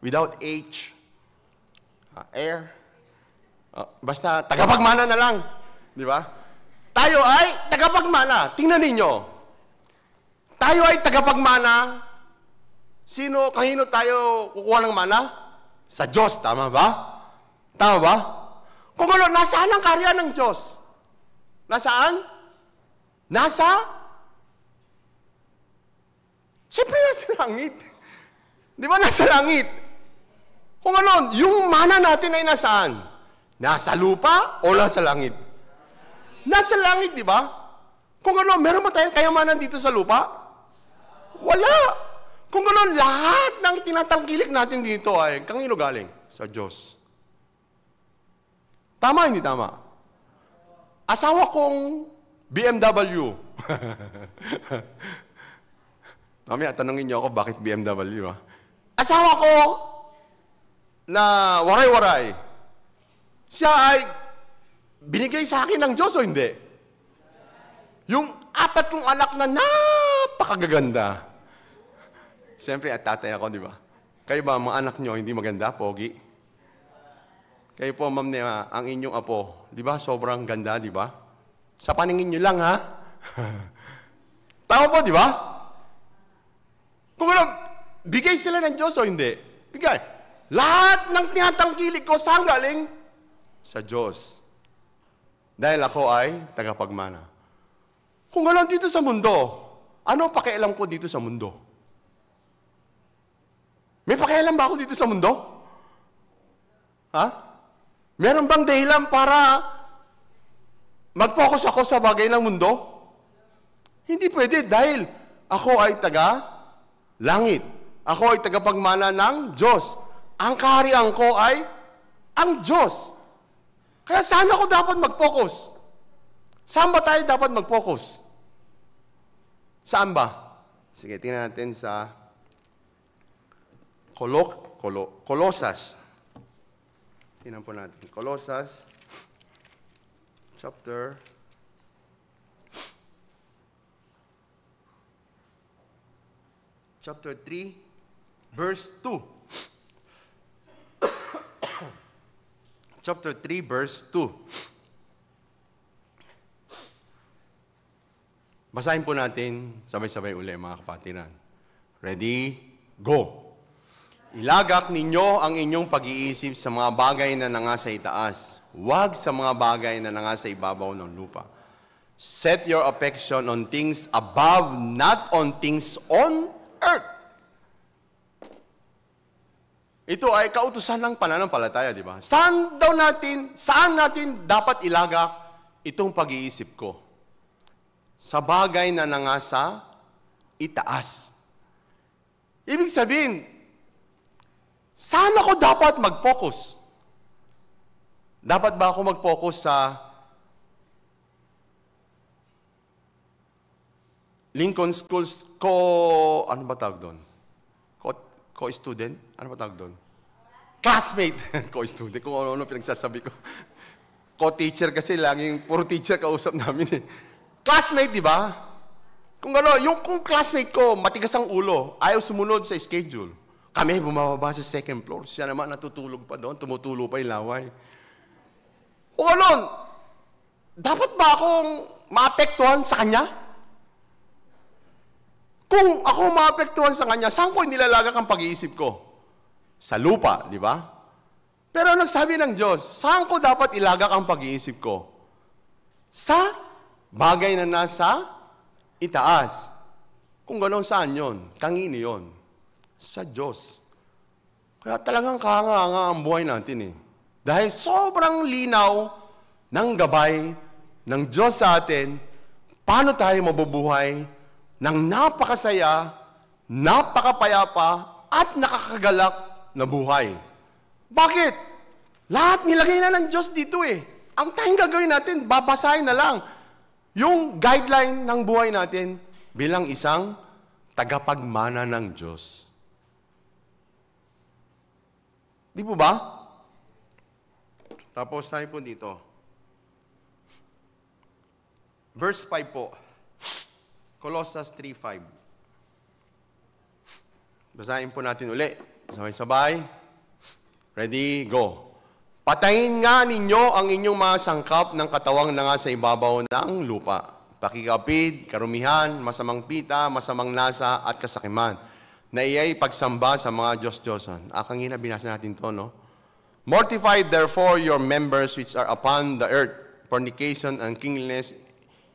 Without H. Heir. Basta, tagapagmana na lang. Di ba? Tayo ay tagapagmana. Tingnan ninyo. Tayo ay tagapagmana. Kanino tayo kukuha ng mana? Sa Diyos. Tama ba? Tama ba? Kung ano, nasaan ang karya ng Diyos? Nasaan? Siyempre nasa langit. Di ba nasa langit? Kung ano, yung mana natin ay nasaan? Nasa lupa o nasa langit? Nasa langit, di ba? Kung ano, meron ba tayong kayamanan dito sa lupa? Wala. Kung ano, lahat ng tinatangkilik natin dito ay kanino galing? Sa Diyos. Tama, hindi tama? Asawa kong BMW. Mamaya, tanongin niyo ako bakit BMW. Asawa ko na waray-waray. Siya ay binigay sa akin ng Diyos o hindi? Yung 4 kong anak na napakagaganda. Siyempre, at tatay ako, di ba? Kayo ba, mga anak nyo, hindi maganda, pogi? Kayo po, ma'am, ang inyong apo, di ba? Sobrang ganda, di ba? Sa paningin nyo lang, ha? Tama po, di ba? Kung ano, bigay sila ng Diyos o hindi? Bigay. Lahat ng tinatangkilik ko, saan galing? Sa Diyos. Dahil ako ay tagapagmana. Kung ano dito sa mundo, ano pakialam ko dito sa mundo? May pakialam ba ako dito sa mundo? Ha? Meron bang dahilan para mag-focus ako sa bagay ng mundo? Hindi pwede dahil ako ay taga-langit. Ako ay tagapagmana ng Diyos. Ang kaharian ko ay ang Diyos. Kaya saan ako dapat mag-focus? Saan ba tayo dapat mag-focus? Saan ba? Sige, tingnan natin sa Colossus. Tingnan po natin. Colossus, chapter 3, verse 2. Chapter 3, verse 2. Basahin po natin sabay-sabay uli, mga kapatiran. Ready? Go! Ilagak ninyo ang inyong pag-iisip sa mga bagay na nangasa itaas, huwag sa mga bagay na nangasa ibabaw ng lupa. Set your affection on things above, not on things on earth. Ito ay kautusan ng pananampalataya, di ba? Saan natin dapat ilagak itong pag-iisip ko? Sa bagay na nangasa itaas. Ibig sabihin, saan ako dapat mag-focus? Dapat ba ako mag-focus sa Lincoln Schools ano ba tawag doon? Co-student? Ano ba tawag doon? Classmate! Co-student, kung ano-ano pinagsasabi ko. Co-teacher kasi laging, puro teacher kausap namin eh. Classmate, di ba? Kung kung classmate ko, matigas ang ulo, ayaw sumunod sa schedule. Kami bumababa sa second floor. Siya naman natutulog pa doon, tumutulo pa yung laway. O dapat ba akong maapektuhan sa kanya? Kung ako maapektuhan sa kanya, saan ko nilalagak ang pag-iisip ko? Sa lupa, di ba? Pero nagsabi ng Diyos, saan ko dapat ilagak ang pag-iisip ko? Sa bagay na nasa itaas. Kung gano'n, saan yon? Kangini yon. Sa Diyos. Kaya talagang kahanga-hanga ang buhay natin eh. Dahil sobrang linaw ng gabay ng Diyos sa atin, paano tayo mabubuhay ng napakasaya, napakapayapa, at nakakagalak na buhay. Bakit? Lahat nilagay na ng Diyos dito eh. Ang tayong gagawin natin, babasahin na lang yung guideline ng buhay natin bilang isang tagapagmana ng Diyos. Di po ba? Tapos tayo po dito. Verse 5 po. Colossians 3:5. Basahin po natin uli. Sabay-sabay. Ready, go. Patayin nga ninyo ang inyong mga sangkap ng katawang na nga sa ibabaw ng lupa. Pakikapid, karumihan, masamang pita, masamang lasa, at kasakiman. Na iya'y pagsamba sa mga Diyos-Diyosan. Kanina binasa natin to, no? Mortify therefore your members which are upon the earth, fornication, uncleanness,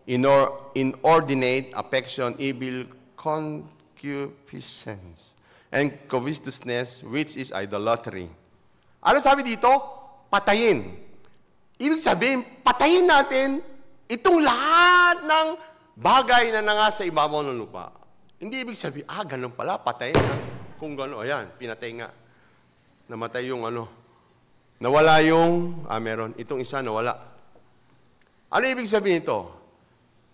inordinate affection, evil concupiscence, and covetousness, which is idolatry. Ano sabi dito? Patayin. Ibig sabihin, patayin natin itong lahat ng bagay na nasa ibabaw ng lupa. Hindi ibig sabihin, ganun pala, patayin. Kung gano'n, ayan, pinatay nga. Namatay yung nawala yung, meron, itong isa nawala. Ano ibig sabihin ito?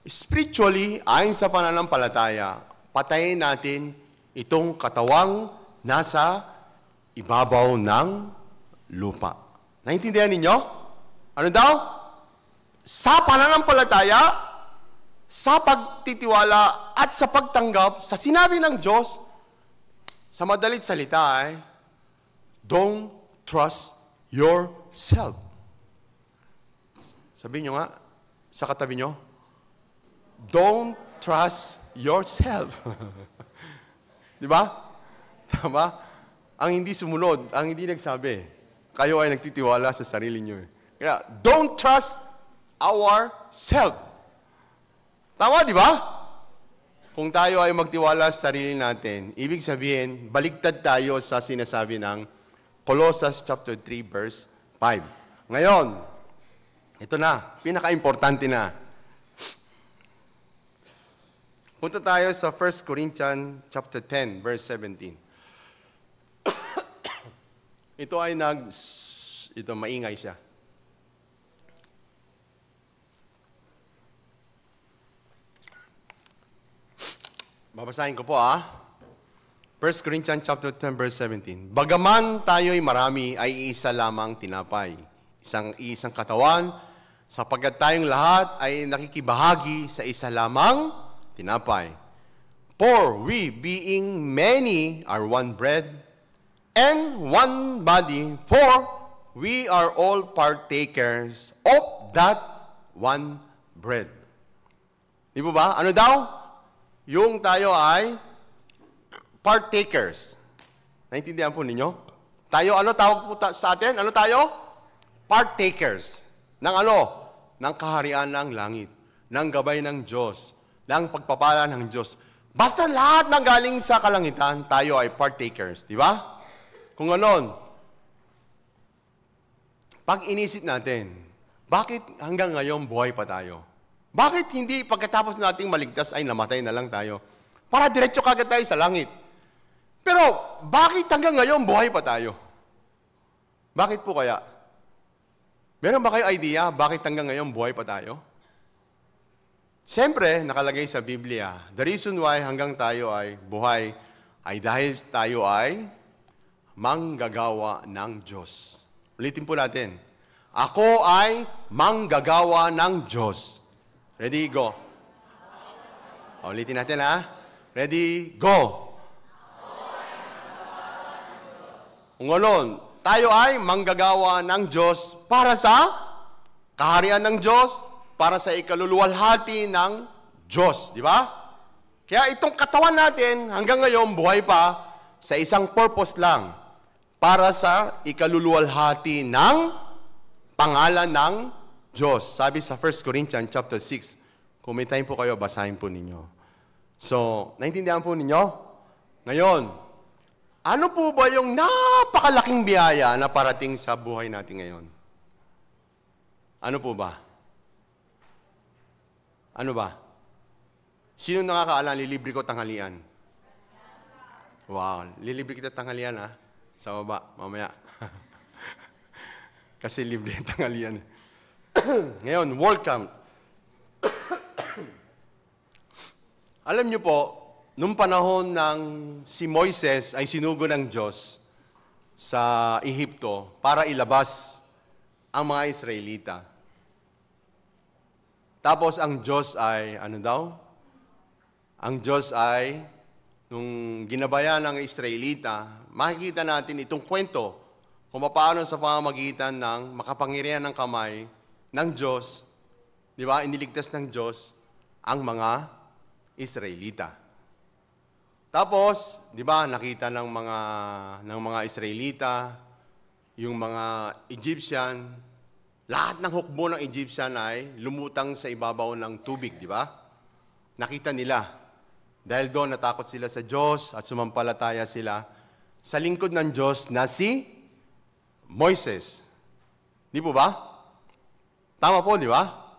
Spiritually, ayon sa pananampalataya, patayin natin itong katawang nasa ibabaw ng lupa. Naintindihan ninyo? Ano daw? Sa pananampalataya, sa pagtitiwala at sa pagtanggap sa sinabi ng Diyos, sa madalit salita don't trust yourself. Sabihin nyo nga, sa katabi nyo, don't trust yourself. Di ba? Tama? Ang hindi sumunod, ang hindi nagsabi, kayo ay nagtitiwala sa sarili nyo. Kaya, don't trust ourselves. Tama, di ba? Kung tayo ay magtiwala sa sarili natin, ibig sabihin, baligtad tayo sa sinasabi ng Colossians chapter 3, verse 5. Ngayon, ito na, pinaka-importante na. Punta tayo sa 1 Corinthians chapter 10, verse 17. Ito ay maingay siya. Babasahin ko po 1 Corinthians chapter 10, verse 17. Bagaman tayo'y marami, ay isa lamang tinapay. Isang katawan, sapagkat tayong lahat ay nakikibahagi sa isa lamang tinapay. For we, being many, are one bread, and one body, for we are all partakers of that one bread. Di ba ba? Ano daw? Yung tayo ay partakers. Naintindihan po ninyo? Tayo, ano tawag po sa atin? Ano tayo? Partakers. Ng Ng kaharian ng langit. Ng gabay ng Diyos. Ng pagpapala ng Diyos. Basta lahat ng galing sa kalangitan, tayo ay partakers. Di ba? Kung ganon, pag inisip natin, bakit hanggang ngayon buhay pa tayo? Bakit hindi pagkatapos nating maligtas ay namatay na lang tayo? Para diretso kagad tayo sa langit. Pero, bakit hanggang ngayon buhay pa tayo? Bakit po kaya? Meron ba kayo idea bakit hanggang ngayon buhay pa tayo? Siyempre, nakalagay sa Biblia, the reason why hanggang tayo ay buhay ay dahil tayo ay manggagawa ng Diyos. Ulitin po natin. Ako ay manggagawa ng Diyos. Ready, go. Ulitin natin ha. Ready, go. Ngayon, tayo ay manggagawa ng Diyos para sa kaharian ng Diyos, para sa ikaluluwalhati ng Diyos. Di ba? Kaya itong katawan natin hanggang ngayon buhay pa sa isang purpose lang. Para sa ikaluluwalhati ng pangalan ng Diyos. Sabi sa 1 Corinthians chapter 6, kung may time po kayo, basahin po ninyo. So, naintindihan po ninyo? Ngayon, ano po ba yung napakalaking biyaya na parating sa buhay natin ngayon? Ano po ba? Ano ba? Sino nakakaalam, lilibre ko tanghalian? Wow, lilibre kita tanghalian ha? Sa baba, mamaya. Kasi libre yung tanghalian. Ngayon, welcome. Alam niyo po, nung panahon ng si Moises ay sinugo ng Diyos sa Ehipto para ilabas ang mga Israelita. Tapos ang Diyos ay, ano daw? Ang Diyos ay, nung ginabayan ng Israelita, makikita natin itong kwento kung paano sa pamamagitan ng makapangyarihan ng kamay ng Diyos, di ba, iniligtas ng Diyos ang mga Israelita. Tapos, di ba, nakita ng mga Israelita, yung mga Egyptian, lahat ng hukbo ng Egyptian ay lumutang sa ibabaw ng tubig, di ba? Nakita nila. Dahil doon natakot sila sa Diyos at sumampalataya sila sa lingkod ng Diyos na si Moises. Di po ba? Tama po, di ba?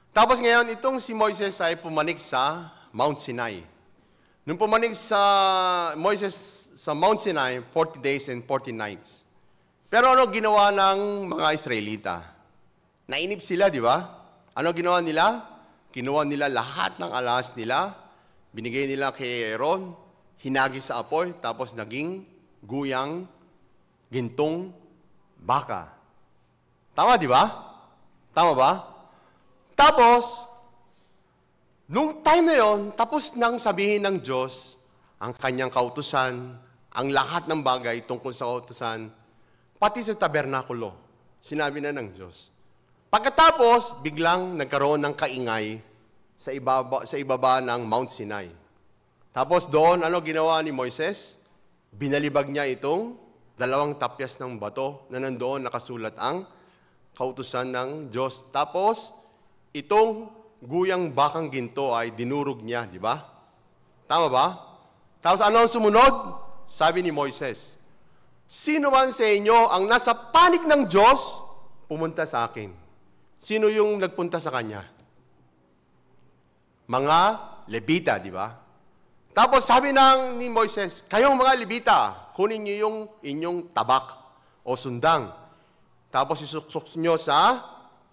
Tapos ngayon, itong si Moises ay pumanik sa Mount Sinai. Nung pumanik sa Moises sa Mount Sinai, 40 days and 40 nights. Pero ano ginawa ng mga Israelita? Nainip sila, di ba? Ano ginawa nila? Kinuha nila lahat ng alas nila, binigay nila kay Aaron, hinagis sa apoy, tapos naging guyang gintong baka. Tama, di ba? Tama ba? Tapos, nung time na yon, tapos nang sabihin ng Diyos ang kanyang kautusan, ang lahat ng bagay tungkol sa kautusan, pati sa tabernakulo, sinabi na ng Diyos. Pagkatapos, biglang nagkaroon ng kaingay sa ibaba ng Mount Sinai. Tapos doon, ano ginawa ni Moises? Binalibag niya itong 2 tapyas ng bato na nandoon nakasulat ang kautusan ng Diyos. Tapos, itong guyang bakang ginto ay dinurog niya, di ba? Tama ba? Tapos ano ang sumunod? Sabi ni Moises, sino man sa inyo ang nasa panig ng Diyos, pumunta sa akin. Sino yung nagpunta sa kanya? Mga Levita, di ba? Tapos sabi ni Moises, kayong mga Levita, kunin niyo yung inyong tabak o sundang. Tapos isuksok niyo sa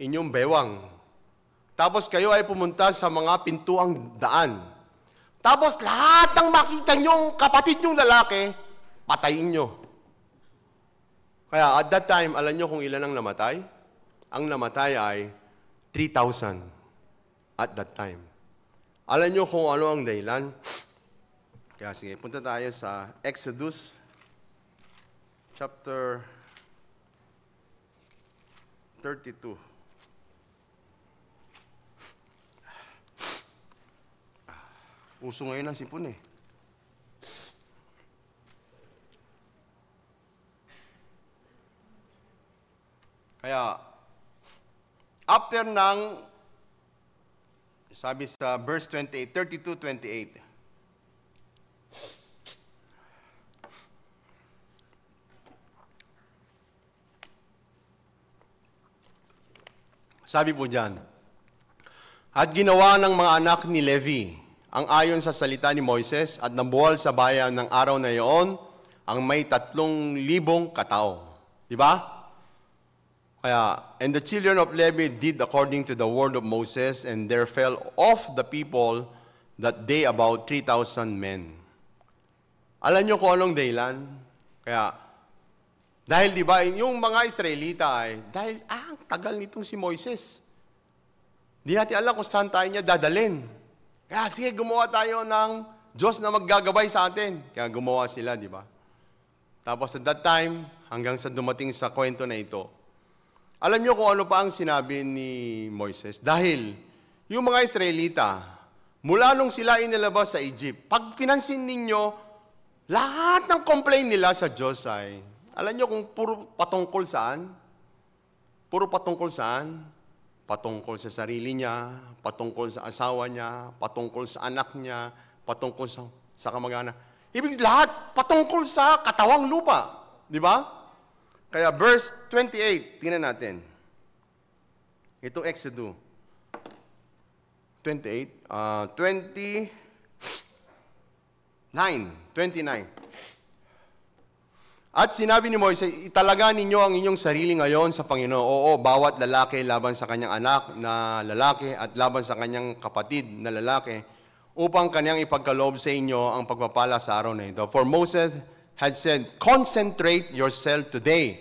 inyong bewang. Tapos kayo ay pumunta sa mga pintuang daan. Tapos lahat ng makita niyong kapatid niyong lalaki, patayin niyo. Kaya at that time, alam niyo kung ilan ang namatay? Ang namatay ay 3,000 at that time. Alam niyo kung ano ang dahilan? Kaya sige, punta tayo sa Exodus chapter 32. Uso ngayon ang sipon eh. Kaya, after ng, sabi sa verse 28, 32-28, sabi po dyan, at ginawa ng mga anak ni Levi ang ayon sa salita ni Moises at nabuwal sa bayan ng araw na iyon ang may 3,000 katao. Diba? Kaya, and the children of Levi did according to the word of Moses, and there fell off the people that day about 3,000 men. Alam nyo kung anong dahilan? Kaya, dahil di ba, yung mga Israelita ay, dahil, ang tagal nitong si Moises. Di natin alam kung saan tayo niya dadalhin. Kaya sige, gumawa tayo ng Diyos na maggagabay sa atin. Kaya gumawa sila, di ba? Tapos at that time, hanggang sa dumating sa kwento na ito, alam niyo kung ano pa ang sinabi ni Moises? Dahil yung mga Israelita, mula nung sila inilabas sa Egypt, pag pinansin ninyo, lahat ng complaint nila sa Diyos ay, alam niyo kung puro patungkol saan? Puro patungkol saan? Patungkol sa sarili niya, patungkol sa asawa niya, patungkol sa anak niya, patungkol sa kamag-anak. Ibig lahat patungkol sa katawang lupa. Di ba? Kaya verse 28, tingnan natin. Itong Exodus 29. At sinabi ni Moises, italaga ninyo ang inyong sarili ngayon sa Panginoon. Oo, bawat lalaki laban sa kanyang anak na lalaki at laban sa kanyang kapatid na lalaki, upang kanyang ipagkaloob sa inyo ang pagpapala sa araw na ito. For Moses had said, concentrate yourself today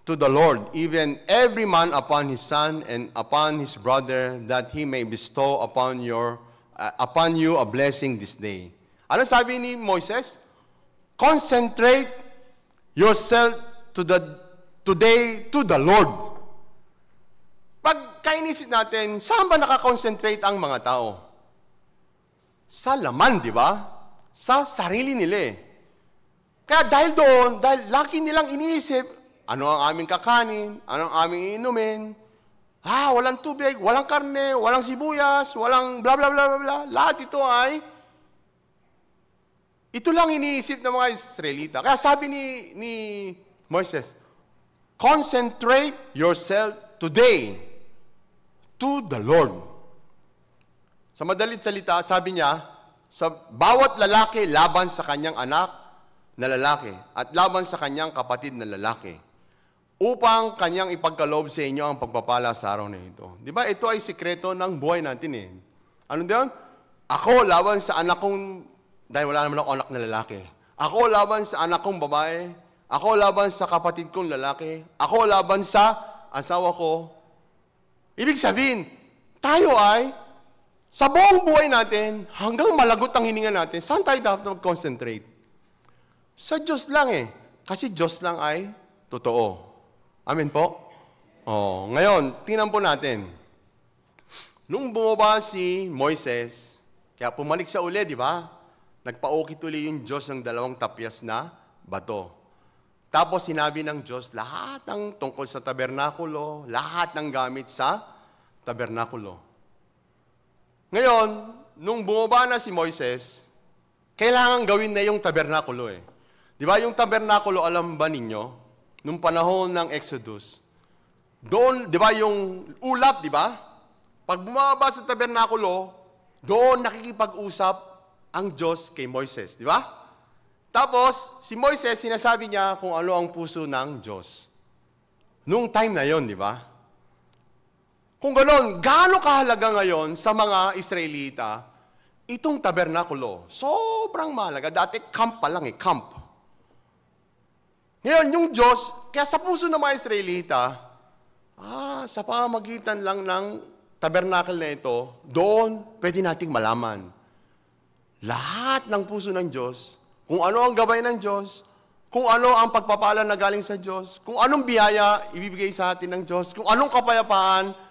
to the Lord, even every man upon his son and upon his brother, that he may bestow upon you a blessing this day. Ano sabi ni Moises? Concentrate yourself today to the Lord. Pag kainisip natin, saan ba nakakonsentrate ang mga tao? Sa laman, di ba? Sa sarili nila eh. Kaya dahil doon, dahil laki nilang iniisip, ano ang aming kakanin, ano ang aming inumin, walang tubig, walang karne, walang sibuyas, walang bla bla bla bla bla. Lahat ito ay, ito lang iniisip ng mga Israelita. Kaya sabi ni Moises, concentrate yourself today to the Lord. Sa madalit salita, sabi niya, sa bawat lalaki laban sa kanyang anak na lalaki at laban sa kanyang kapatid na lalaki upang kanyang ipagkaloob sa inyo ang pagpapala sa araw na ito. Di ba? Ito ay sikreto ng buhay natin eh. Ano doon? Ako laban sa anak kong, dahil wala naman ako anak na lalaki. Ako laban sa anak kong babae. Ako laban sa kapatid kong lalaki. Ako laban sa asawa ko. Ibig sabihin, tayo ay sa buong buhay natin, hanggang malagot ang hininga natin, saan tayo dapat mag-concentrate? Sa Diyos lang eh. Kasi Diyos lang ay totoo. Amen po? Ngayon, tingnan po natin. Nung bumaba si Moises, kaya pumalik siya uli, di ba? Nagpaukit uli yung Diyos ng 2 tapyas na bato. Tapos sinabi ng Diyos, lahat ng tungkol sa tabernakulo, lahat ng gamit sa tabernakulo. Ngayon, nung bumaba na si Moises, kailangan gawin na yung tabernakulo eh. Di ba yung tabernakulo, alam ba ninyo, nung panahon ng Exodus, doon, di ba yung ulap, di ba? Pag bumaba sa tabernakulo, doon nakikipag-usap ang Diyos kay Moises, di ba? Tapos, si Moises, sinasabi niya kung ano ang puso ng Diyos. Nung time na yon, di ba? Kung gano'n, gaano kahalaga ngayon sa mga Israelita itong tabernakulo? Sobrang mahalaga. Dati camp pa lang eh, camp. Ngayon, yung Diyos, kaya sa puso ng mga Israelita, sa pamamagitan lang ng tabernacle na ito, doon pwede nating malaman. Lahat ng puso ng Diyos, kung ano ang gabay ng Diyos, kung ano ang pagpapala na galing sa Diyos, kung anong biyaya ibibigay sa atin ng Diyos, kung anong kapayapaan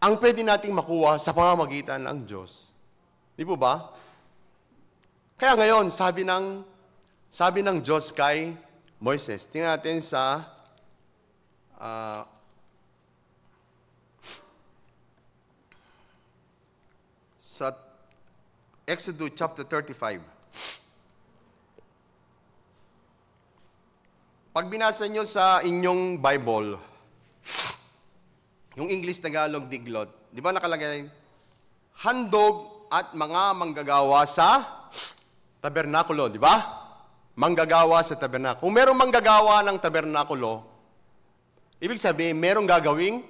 ang pwede nating makuha sa pamamagitan ng Diyos. Di po ba? Kaya ngayon, sabi ng Diyos kay Moises, tingnan natin sa Exodus chapter 35. Pag binasa nyo sa inyong Bible, yung English, Tagalog, Diglot, di ba nakalagay, handog at mga manggagawa sa tabernakulo, di ba? Manggagawa sa tabernakulo. Kung merong manggagawa ng tabernakulo, ibig sabihin, merong gagawing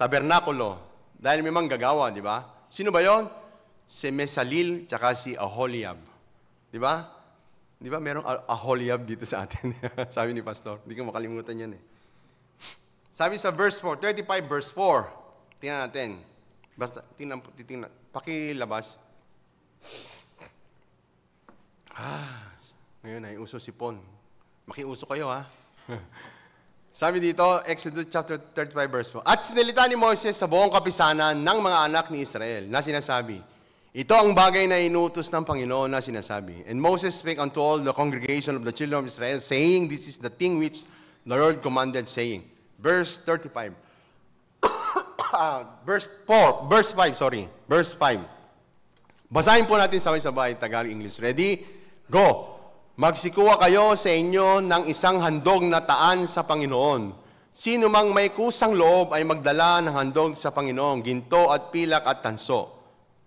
tabernakulo. Dahil may manggagawa, di ba? Sino ba yon? Si Mesalil, tsaka si Aholiab. Di ba? Di ba merong Aholiab dito sa atin? Sabi ni Pastor. Hindi ko makalimutan yan eh. Sabi sa verse 4, 35 verse 4. Tingnan natin. Basta, tingnan. Pakilabas. Ngayon ay uso sipon. Makiuso kayo ha. Sabi dito, Exodus chapter 35 verse 4. At sinalita ni Moises sa buong kapisanan ng mga anak ni Israel na sinasabi, ito ang bagay na inutos ng Panginoon na sinasabi. And Moses spake unto all the congregation of the children of Israel, saying, this is the thing which the Lord commanded, saying. Verse 35. Verse 5. Basahin po natin sabay-sabay, Tagalog, English. Ready? Go! Magsikuha kayo sa inyo ng isang handog na taan sa Panginoon. Sino mang may kusang loob ay magdala ng handog sa Panginoon, ginto at pilak at tanso.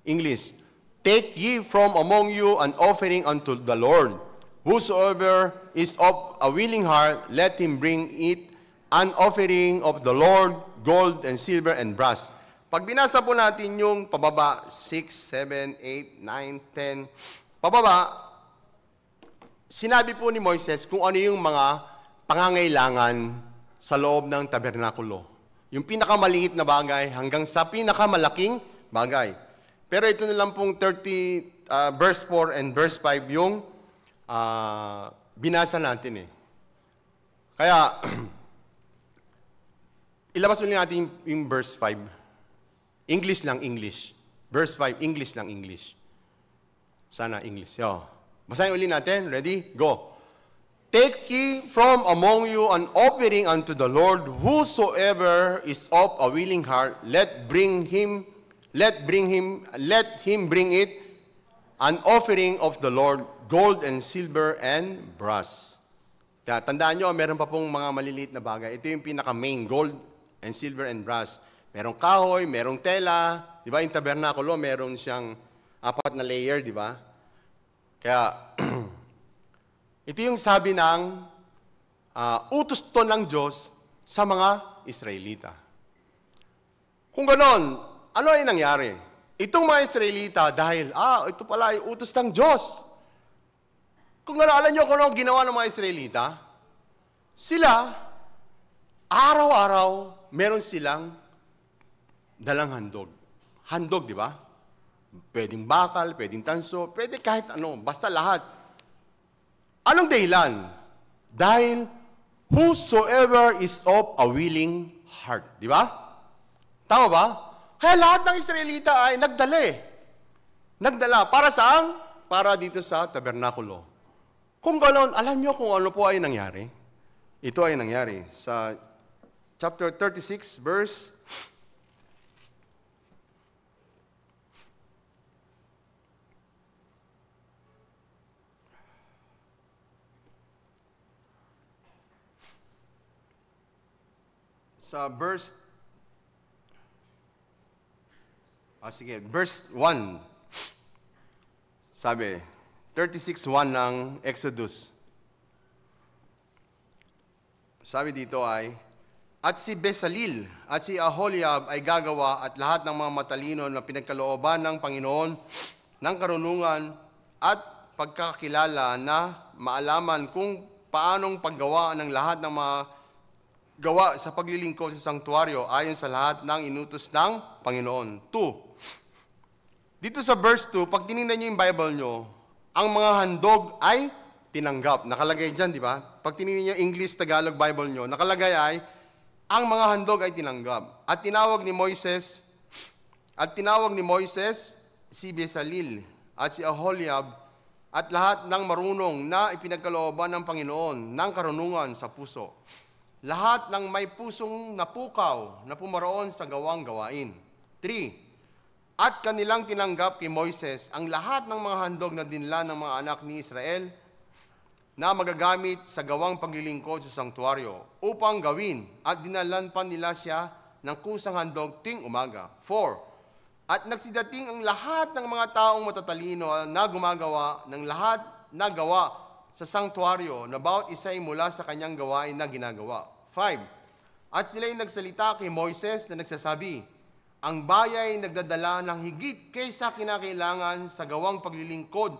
English, take ye from among you an offering unto the Lord. Whosoever is of a willing heart, let him bring it an offering of the Lord, gold and silver and brass. Pag binasa po natin yung pababa, 6, 7, 8, 9, 10, pababa, sinabi po ni Moises kung ano yung mga pangangailangan sa loob ng tabernakulo. Yung pinakamaliit na bagay hanggang sa pinakamalaking bagay. Pero ito na lang pong verse 4 and verse 5 yung binasa natin eh. Kaya, ilabas ulit natin yung verse 5. English lang, English. Verse 5, English lang, English. Sana English. Yo. Basahin ulit natin. Ready? Go. Take ye from among you an offering unto the Lord, whosoever is of a willing heart, let him bring it an offering of the Lord, gold and silver and brass. Kaya tandaan nyo, meron pa pong mga maliliit na bagay. Ito yung pinaka-main, gold and silver and brass. Merong kahoy, merong tela. Di ba, yung tabernakulo, meron siyang 4 na layer, di ba? Kaya, ito yung sabi ng utos to ng Diyos sa mga Israelita. Kung ganon, ano ay nangyari? Itong mga Israelita, dahil, ito pala ay utos ng Diyos. Kung gano'n, alam nyo kung ano ginawa ng mga Israelita? Sila, araw-araw, meron silang dalang handog. Handog, di ba? Pwedeng bakal, pwedeng tanso, pwede kahit ano, basta lahat. Anong dahilan? Dahil whosoever is of a willing heart. Di ba? Tama ba? Kaya lahat ng Israelita ay nagdala. Para saan? Para dito sa tabernakulo. Kung ganoon, alam nyo kung ano po ay nangyari? Ito ay nangyari sa chapter 36, verse 1. Sabi, 36:1 ng Exodus. Sabi dito ay, at si Bezaleel at si Aholiab ay gagawa at lahat ng mga matalino na pinagkalooban ng Panginoon ng karunungan at pagkakilala na maalaman kung paanong paggawa ng lahat ng mga gawa sa paglilingkod sa sanktuaryo ayon sa lahat ng inutos ng Panginoon. 2. Dito sa verse 2, pag tinignan niyo yung Bible nyo, ang mga handog ay tinanggap. Nakalagay dyan, di ba? Pag tinignan niyo English, Tagalog Bible nyo, nakalagay ay, ang mga handog ay tinanggap. At tinawag ni Moises si Bezaleel at si Aholiab at lahat ng marunong na ipinagkalooban ng Panginoon ng karunungan sa puso. Lahat ng may pusong napukaw na pumaroon sa gawang gawain. 3. At kanilang tinanggap kay Moises ang lahat ng mga handog na dinla ng mga anak ni Israel na magagamit sa gawang paglilingkod sa sanktuaryo upang gawin at dinalan pa nila siya ng kusang handog ting umaga. 4. At nagsidating ang lahat ng mga taong matatalino na gumagawa ng lahat na gawa sa sanktuaryo na bawat isa'y mula sa kanyang gawain na ginagawa. 5. At sila'y nagsalita kay Moises na nagsasabi, ang bayay nagdadala ng higit kaysa kinakailangan sa gawang paglilingkod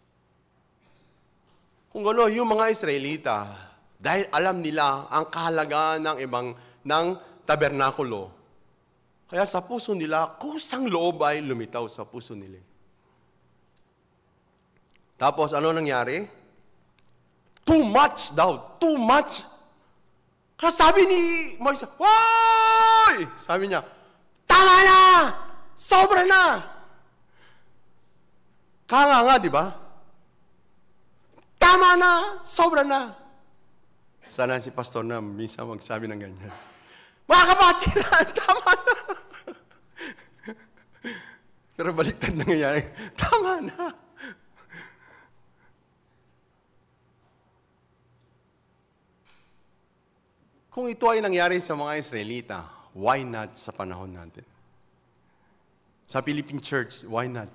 Kung gano'n, yung mga Israelita, dahil alam nila ang kahalagaan ng tabernakulo, kaya sa puso nila, kusang loob ay lumitaw sa puso nila. Tapos, ano nangyari? Too much daw. Too much. Kaya sabi ni Moises, "Hoy!" Sabi niya, "Tama na! Sobra na!" Kaya nga, di ba? Tama na! Sobra na! Sana si pastor na minsan magsabi ng ganyan. Mga kapatid, tama na! Pero baliktad nangyayari, tama na! Kung ito ay nangyari sa mga Israelita, why not sa panahon natin? Sa Philippine Church, why not?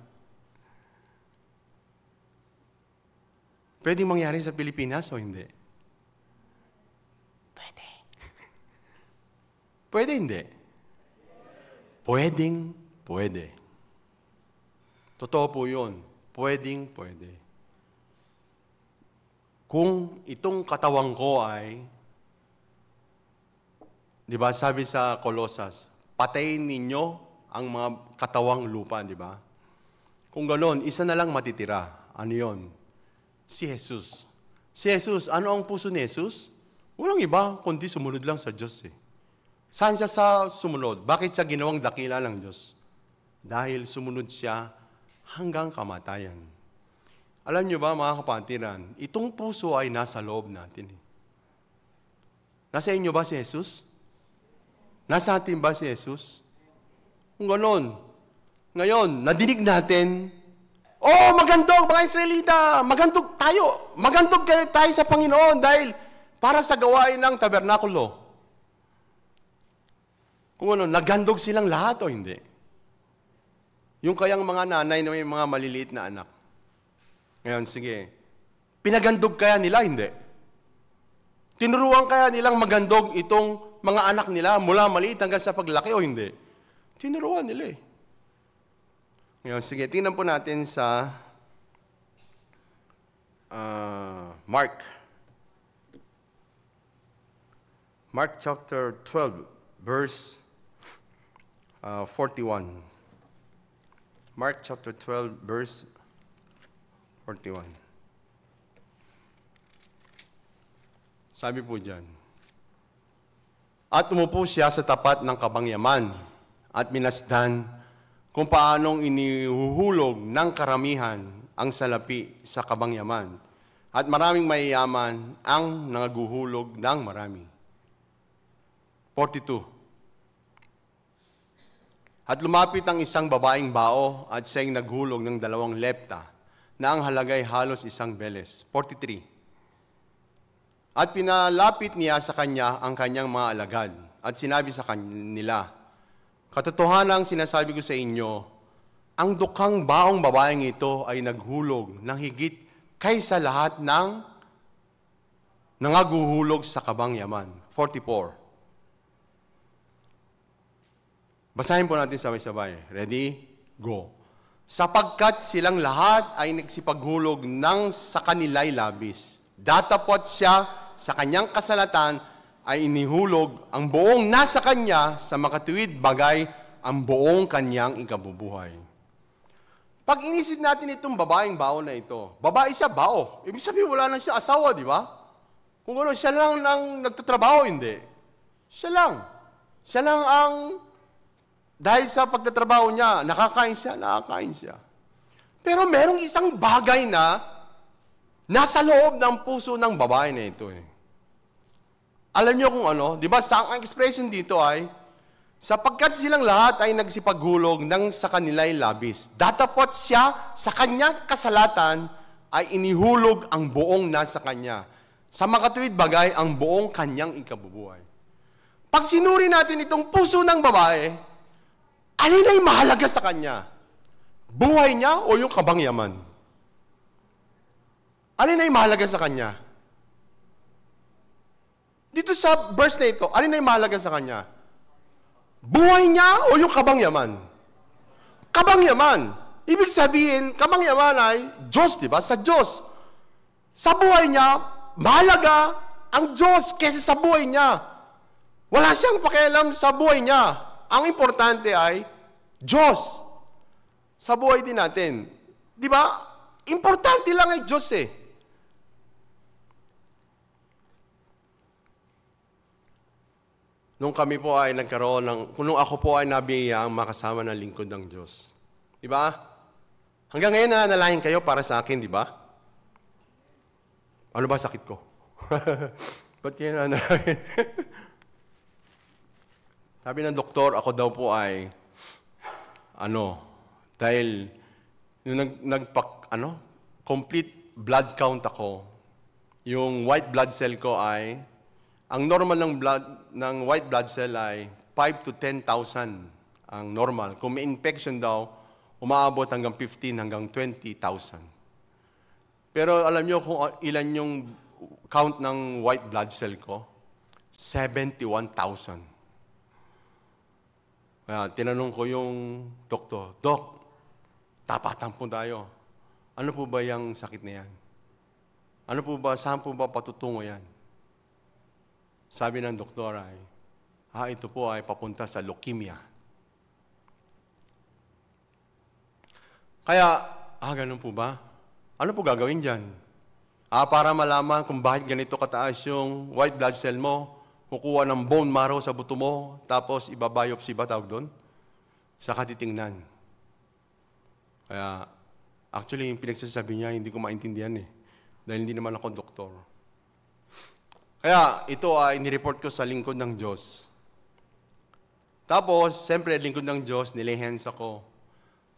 Pwede mangyari sa Pilipinas o hindi? Pwede. Pwede hindi? Pwede. Totoo po yun. Pwede. Kung itong katawan ko ay, di ba, sabi sa Colossus, patayin ninyo ang mga katawang lupa, di ba? Kung gano'n, isa na lang matitira. Ano yun? Si Jesus. Si Jesus, ano ang puso ni Jesus? Walang iba, kundi sumunod lang sa Diyos eh. Saan siya sa sumunod? Bakit siya ginawang dakila ng Diyos? Dahil sumunod siya hanggang kamatayan. Alam niyo ba, mga kapatiran, itong puso ay nasa loob natin eh. Nasa inyo ba si Jesus? Nasa atin ba si Jesus? Kung ganon, ngayon, nadinig natin, magandog mga Israelita, magandog tayo sa Panginoon dahil para sa gawain ng tabernakulo. Kung ano, nagandog silang lahat o hindi? Yung kayang mga nanay na may mga maliliit na anak. Ngayon, sige, pinagandog kaya nila? Hindi. Tinuruan kaya nilang magandog itong mga anak nila mula maliit hanggang sa paglaki o hindi? Tinuruan nila eh. Ngayon, sige, tingnan po natin sa Mark. Mark chapter 12, verse 41. Mark chapter 12, verse 41. Sabi po dyan, "At umupo siya sa tapat ng kabangyaman at minasdan kung paanong inihuhulog ng karamihan ang salapi sa kabangyaman. At maraming mayayaman ang nangaguhulog ng marami." 42. "At lumapit ang isang babaeng bao at siya'y naghulog ng 2 lepta na ang halagay halos 1 beles. 43. "At pinalapit niya sa kanya ang kanyang mga alagad at sinabi sa kanila, 'Katotohanan ang sinasabi ko sa inyo, ang dukhang baong babaeng ito ay naghulog ng higit kaysa lahat ng nangaguhulog sa kabangyaman.'" 44. Basahin po natin sabay-sabay. Ready? Go. "Sapagkat silang lahat ay nagsipaghulog ng sa kanila'y labis. Datapot siya sa kanyang kasalatan ay inihulog ang buong nasa kanya sa makatuwid bagay ang buong kanyang ikabubuhay." Pag inisip natin itong babaeng bao na ito, babae siya bao. Ibig sabihin wala na siya asawa, di ba? Kung ano, siya lang nang nagtatrabaho, hindi. Siya lang ang, dahil sa pagtatrabaho niya, nakakain siya. Pero merong isang bagay na nasa loob ng puso ng babae na ito eh. Alam niyo kung ano, di ba, ang expression dito ay, sapagkat silang lahat ay nagsipaghulog ng sa kanila'y labis. Datapot siya sa kanyang kasalatan ay inihulog ang buong nasa kanya. Sa makatuwid bagay, ang buong kanyang ikabubuhay. Pag sinuri natin itong puso ng babae, alin ay mahalaga sa kanya? Buhay niya o yung kabangyaman? Alin ay mahalaga sa kanya? Dito sa verse na ito, alin ay mahalaga sa kanya? Buhay niya o yung kabangyaman? Kabangyaman. Ibig sabihin, kabangyaman ay Diyos, di ba? Sa Diyos. Sa buhay niya, mahalaga ang Diyos kaysa sa buhay niya. Wala siyang pakialam sa buhay niya. Ang importante ay Diyos. Sa buhay din natin. Di ba? Importante lang ay Diyos eh. Nung kami po ay nagkaroon nung ako po ay nabiyayang makasama ng lingkod ng Diyos. Di ba? Hanggang ngayon nanalangin kayo para sa akin, di ba? Ano ba sakit ko? Ba't kayo nanalangin? Sabi ng doktor, ako daw po ay, dahil complete blood count ako, yung white blood cell ko ay, ang normal ng white blood cell ay 5 to 10,000 ang normal. Kung may infection daw, umaabot hanggang 15 hanggang 20,000. Pero alam niyo kung ilan yung count ng white blood cell ko? 71,000. Tinanong ko yung doktor, Dok, tapatan po tayo. Ano po ba yung sakit na yan? Ano po ba, saan po ba patutungo yan? Sabi ng doktor ay, ito po ay papunta sa leukemia. Kaya, ganun po ba? Ano po gagawin dyan? Para malaman kung bakit ganito kataas yung white blood cell mo, kukuha ng bone marrow sa buto mo, tapos ibabiopsy ba tawag doon? Saka titingnan. Kaya, actually, yung pinagsasabi niya, hindi ko maintindihan eh. Dahil hindi naman ako doktor. Kaya, ito ay nireport ko sa lingkod ng Diyos. Tapos, siyempre, lingkod ng Diyos, nilehens ako.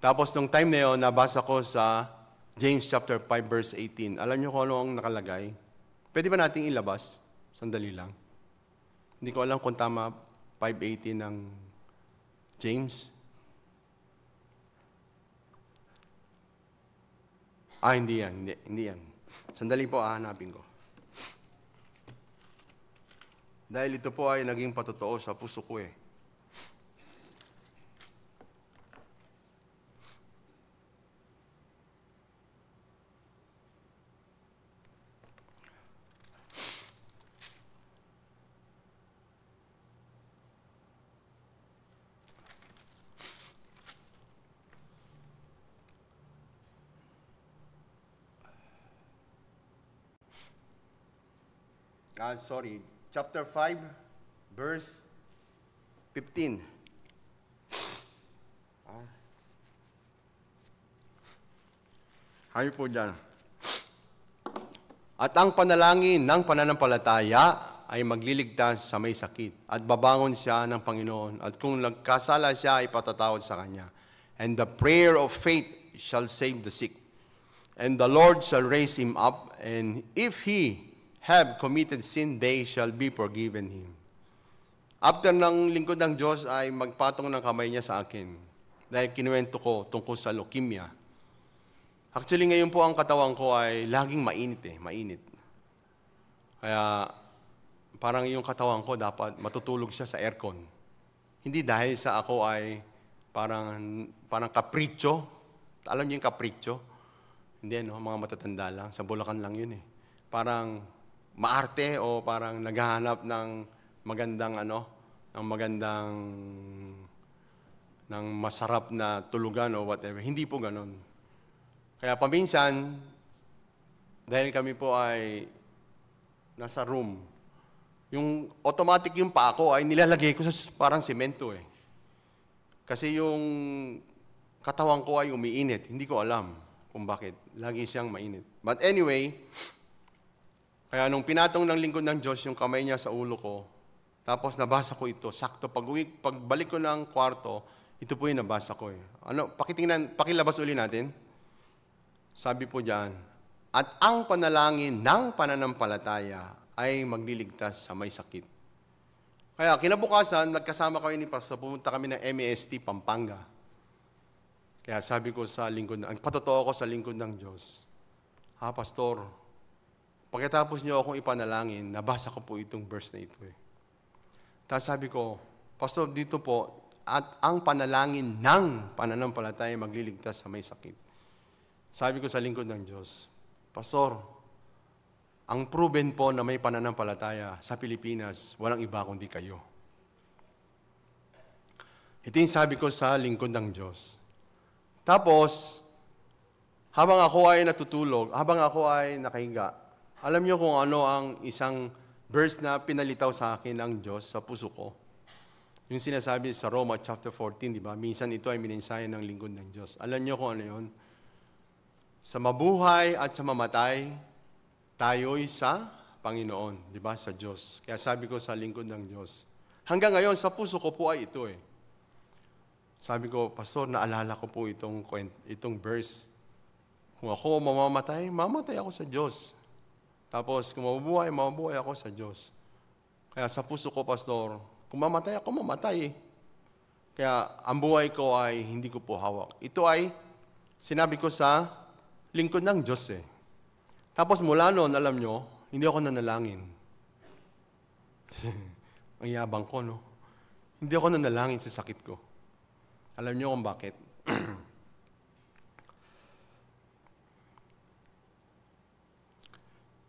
Tapos, nung time na yun, nabasa ko sa James chapter 5, verse 18. Alam niyo kung ano ang nakalagay? Pwede ba nating ilabas? Sandali lang. Hindi ko alam kung tama 5:18 ng James. Hindi yan. Hindi yan. Sandali po, hanapin ko. Dahil ito po ay naging patotoo sa puso ko eh. Chapter 5, verse 15. Hayo po dyan. At ang panalangin ng pananampalataya ay magliligtas sa may sakit at babangon siya ng Panginoon. At kung nagkasala siya, ay patatawad sa kanya. And the prayer of faith shall save the sick. And the Lord shall raise him up, and if he have committed sin, they shall be forgiven him. After ng lingkod ng Diyos ay magpatong ng kamay niya sa akin. Dahil kinuwento ko tungkol sa leukemia. Actually, ngayon po ang katawan ko ay laging mainit. Kaya parang yung katawan ko dapat matutulog siya sa aircon. Hindi dahil sa ako ay parang kapritsyo. Alam niyo yung kapritsyo? Hindi, mga matatanda lang. Sa Bulacan lang yun eh. Parang maarte o parang naghahanap ng ng masarap na tulugan o whatever. Hindi po ganun. Kaya paminsan, dahil kami po ay nasa room, yung automatic yung paa ko ay nilalagay ko sa parang semento eh. Kasi yung katawan ko ay umiinit. Hindi ko alam kung bakit. Lagi siyang mainit. But anyway, kaya nung pinatong ng lingkod ng Diyos yung kamay niya sa ulo ko, tapos nabasa ko ito, sakto. Pagbalik ko ng kwarto, ito po yung nabasa ko eh. Pakilabas uli natin. Sabi po diyan, at ang panalangin ng pananampalataya ay magliligtas sa may sakit. Kaya kinabukasan, nagkasama kami ni Pastor, pumunta kami ng MEST Pampanga. Kaya sabi ko sa lingkod, patotoo ko sa lingkod ng Diyos, Pastor, pagkatapos niyo akong ipanalangin, nabasa ko po itong verse na ito eh. Tapos sabi ko, Pastor, dito po, at ang panalangin ng pananampalataya magliligtas sa may sakit. Sabi ko sa lingkod ng Diyos, Pastor, ang proven po na may pananampalataya sa Pilipinas, walang iba kundi kayo. Ito yung sabi ko sa lingkod ng Diyos. Tapos, habang ako ay natutulog, habang ako ay nakahiga, alam niyo kung ano ang isang verse na pinalitaw sa akin ng Diyos sa puso ko. Yung sinasabi sa Roma chapter 14, di ba? Minsan ito ay mininsayan ng lingkod ng Diyos. Alam niyo kung ano yun? Sa mabuhay at sa mamatay, tayo'y sa Panginoon, di ba? Sa Diyos. Kaya sabi ko sa lingkod ng Diyos. Hanggang ngayon, sa puso ko po ay ito eh. Sabi ko, Pastor, naalala ko po itong verse. Kung ako mamamatay, mamatay ako sa Diyos. Tapos, kung mabubuhay ako sa Diyos. Kaya sa puso ko, Pastor, kung mamatay ako, mamatay eh. Kaya ang buhay ko ay hindi ko po hawak. Ito ay sinabi ko sa lingkod ng Diyos eh. Tapos mula noon, alam nyo, hindi ako nanalangin. Ang yabang ko, no? Hindi ako nanalangin sa sakit ko. Alam nyo kung bakit?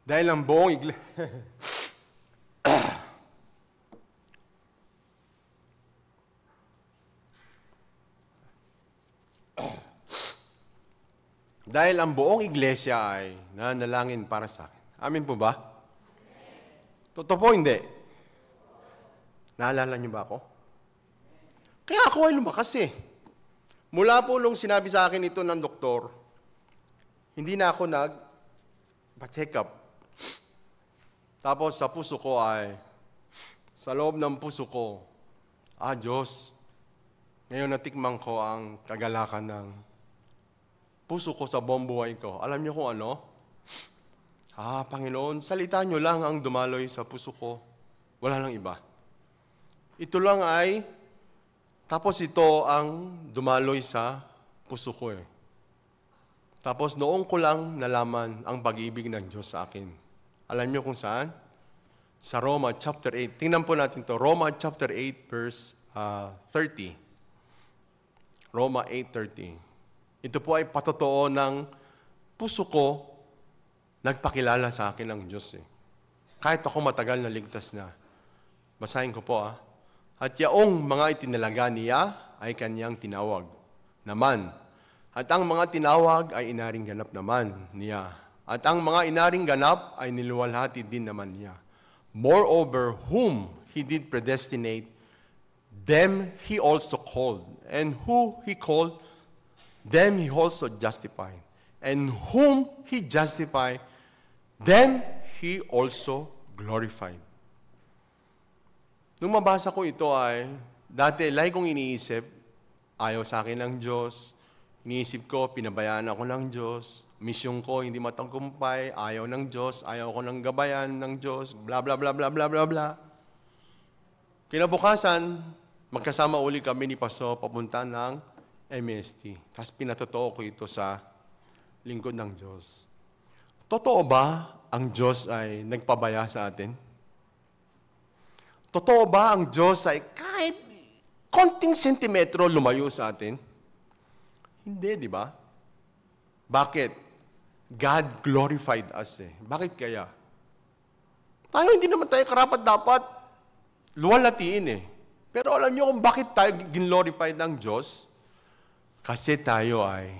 Dahil ang buong Dahil ang buong iglesia ay nanalangin para sa akin. Amin po ba? Totoo po, hindi. Naalala niyo ba ako? Kaya ako ay lumakas eh. Mula po nung sinabi sa akin ito ng doktor, hindi na ako nag-check up. Tapos sa puso ko ay, sa loob ng puso ko, Diyos, ngayon natikman ko ang kagalakan ng puso ko sa buong buhay ko. Alam niyo kung ano? Panginoon, salita niyo lang ang dumaloy sa puso ko. Wala nang iba. Ito lang ay, tapos ito ang dumaloy sa puso ko eh. Tapos noong ko lang nalaman ang pag-ibig ng Diyos sa akin. Alam niyo kung saan? Sa Roma chapter 8. Tingnan po natin to. Roma chapter 8 verse 30. Roma 8:30. Ito po ay patotoo ng puso ko nagpakilala sa akin ng Diyos eh. Kahit ako matagal na ligtas na. Basahin ko po At yaong mga itinalaga niya ay kanyang tinawag naman. At ang mga tinawag ay inaring ganap naman niya. At ang mga inaring ganap ay niluwalhati din naman niya. Moreover, whom He did predestinate, them He also called. And who He called, them He also justified. And whom He justified, them He also glorified. Nung mabasa ko ito ay, dati lagi kong iniisip, ayaw sa akin ng Diyos. Iniisip ko, pinabayaan ako ng Diyos. Misyon ko, hindi matangkumpay. Ayaw ng Diyos. Ayaw ko ng gabayan ng Diyos. Bla, bla, bla, bla, bla, bla, bla. Kinabukasan, magkasama uli kami ni Paso papunta ng MST. Tapos pinatotoo ko ito sa lingkod ng Diyos. Totoo ba ang Diyos ay nagpabaya sa atin? Totoo ba ang Diyos ay kahit konting sentimetro lumayo sa atin? Hindi, di ba? Bakit? God glorified us eh. Bakit kaya? Tayo hindi naman tayo karapat dapat luwalhatiin eh. Pero alam niyo kung bakit tayo glorified ng Diyos? Kasi tayo ay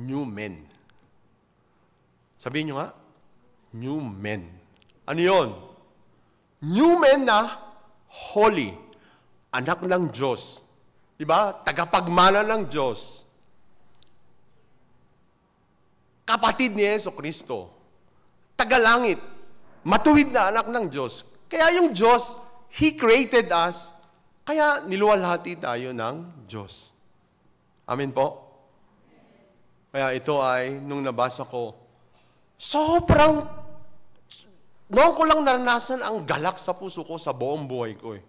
new men. Sabihin niyo nga, new men. Ano yun? New men na holy, anak ng Diyos. Diba? Tagapagmana ng Diyos. Kapatid ni Jesucristo. Tagalangit. Matuwid na anak ng Diyos. Kaya yung Diyos, He created us, kaya niluwalhati tayo ng Diyos. Amen po? Kaya ito ay, nung nabasa ko, noon ko lang naranasan ang galak sa puso ko sa buong buhay ko eh.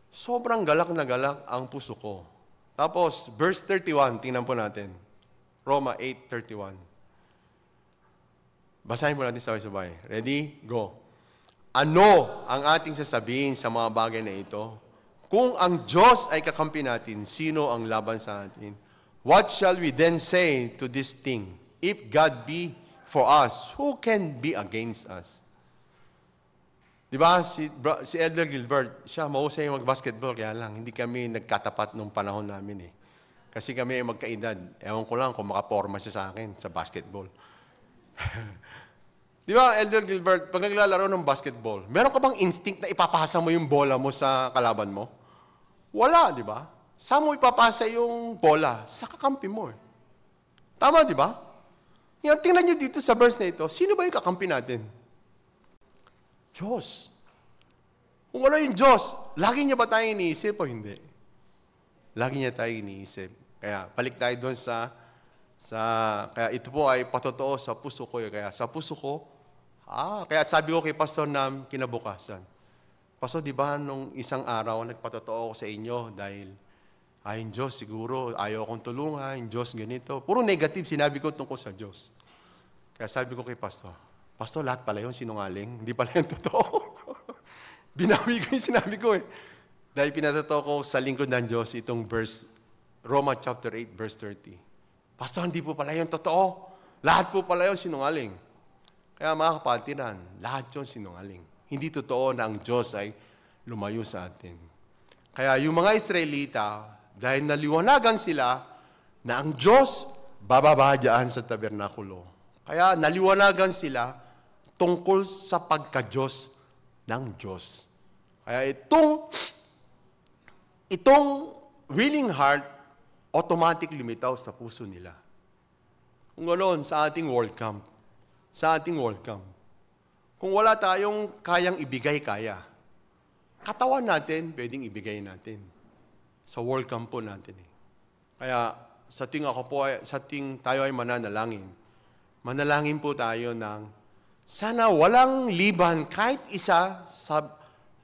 Sobrang galak na galak ang puso ko. Tapos, verse 31, tingnan po natin. Roma 8:31. Basahin po natin sabay-sabay. Ready? Go. Ano ang ating sasabihin sa mga bagay na ito? Kung ang Diyos ay kakampi natin, sino ang laban sa atin? What shall we then say to this thing? If God be for us, who can be against us? Di ba, si Elder Gilbert, siya mahusay mag-basketball, kaya lang, hindi kami nagkatapat nung panahon namin eh. Kasi kami ay magkaedad. Ewan ko lang kung makaporma siya sa akin sa basketball. Di ba, Elder Gilbert, pag naglalaro ng basketball, meron ka bang instinct na ipapasa mo yung bola mo sa kalaban mo? Wala, di ba? Saan mo ipapasa yung bola? Sa kakampi mo eh. Tama, di ba? Yan, tingnan nyo dito sa verse na ito, sino ba yung kakampi natin? Diyos. Kung ano yung Diyos, lagi niya ba tayong iniisip o hindi? Lagi niya tayong iniisip. Kaya balik tayo doon kaya ito po ay patotoo sa puso ko. Kaya sa puso ko, kaya sabi ko kay Pastor Nam kinabukasan, Pastor, di ba nung isang araw nagpatotoo ako sa inyo dahil yung Diyos siguro ayaw akong tulungan, yung Diyos ganito. Puro negative sinabi ko tungkol sa Diyos. Kaya sabi ko kay Pastor, lahat pala yun sinungaling, hindi pala yun totoo. Binawi ko yung sinabi ko eh. Dahil pinatotoo ko sa lingkod ng Diyos itong verse, Romans chapter 8, verse 30. Pastor, hindi po pala yun totoo. Lahat po pala yun sinungaling. Kaya mga kapatiran, lahat yun sinungaling. Hindi totoo na ang Diyos ay lumayo sa atin. Kaya yung mga Israelita, dahil naliwanagan sila na ang Diyos bababa dyan sa tabernakulo. Kaya naliwanagan sila tungkol sa pagka-Diyos ng Diyos. Kaya itong willing heart, automatic lumitaw sa puso nila. Kung ganoon, sa ating World Camp, kung wala tayong kayang ibigay, katawan natin, pwedeng ibigay natin. Sa World Camp po natin eh. Kaya sa ting tayo ay mananalangin. Manalangin po tayo ng sana walang liban kahit isa sa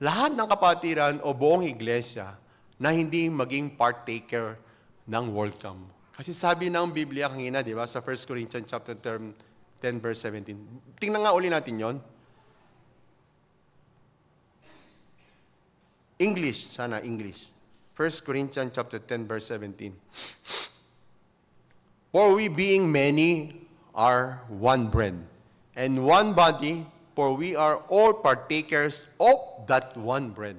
lahat ng kapatiran o buong iglesia na hindi maging partaker ng World Camp. Kasi sabi ng Biblia kanina, di ba, sa 1 Corinthians chapter 10, verse 17. Tingnan nga uli natin yon. English. 1 Corinthians chapter 10, verse 17. For we being many are one bread, and one body, for we are all partakers of that one bread.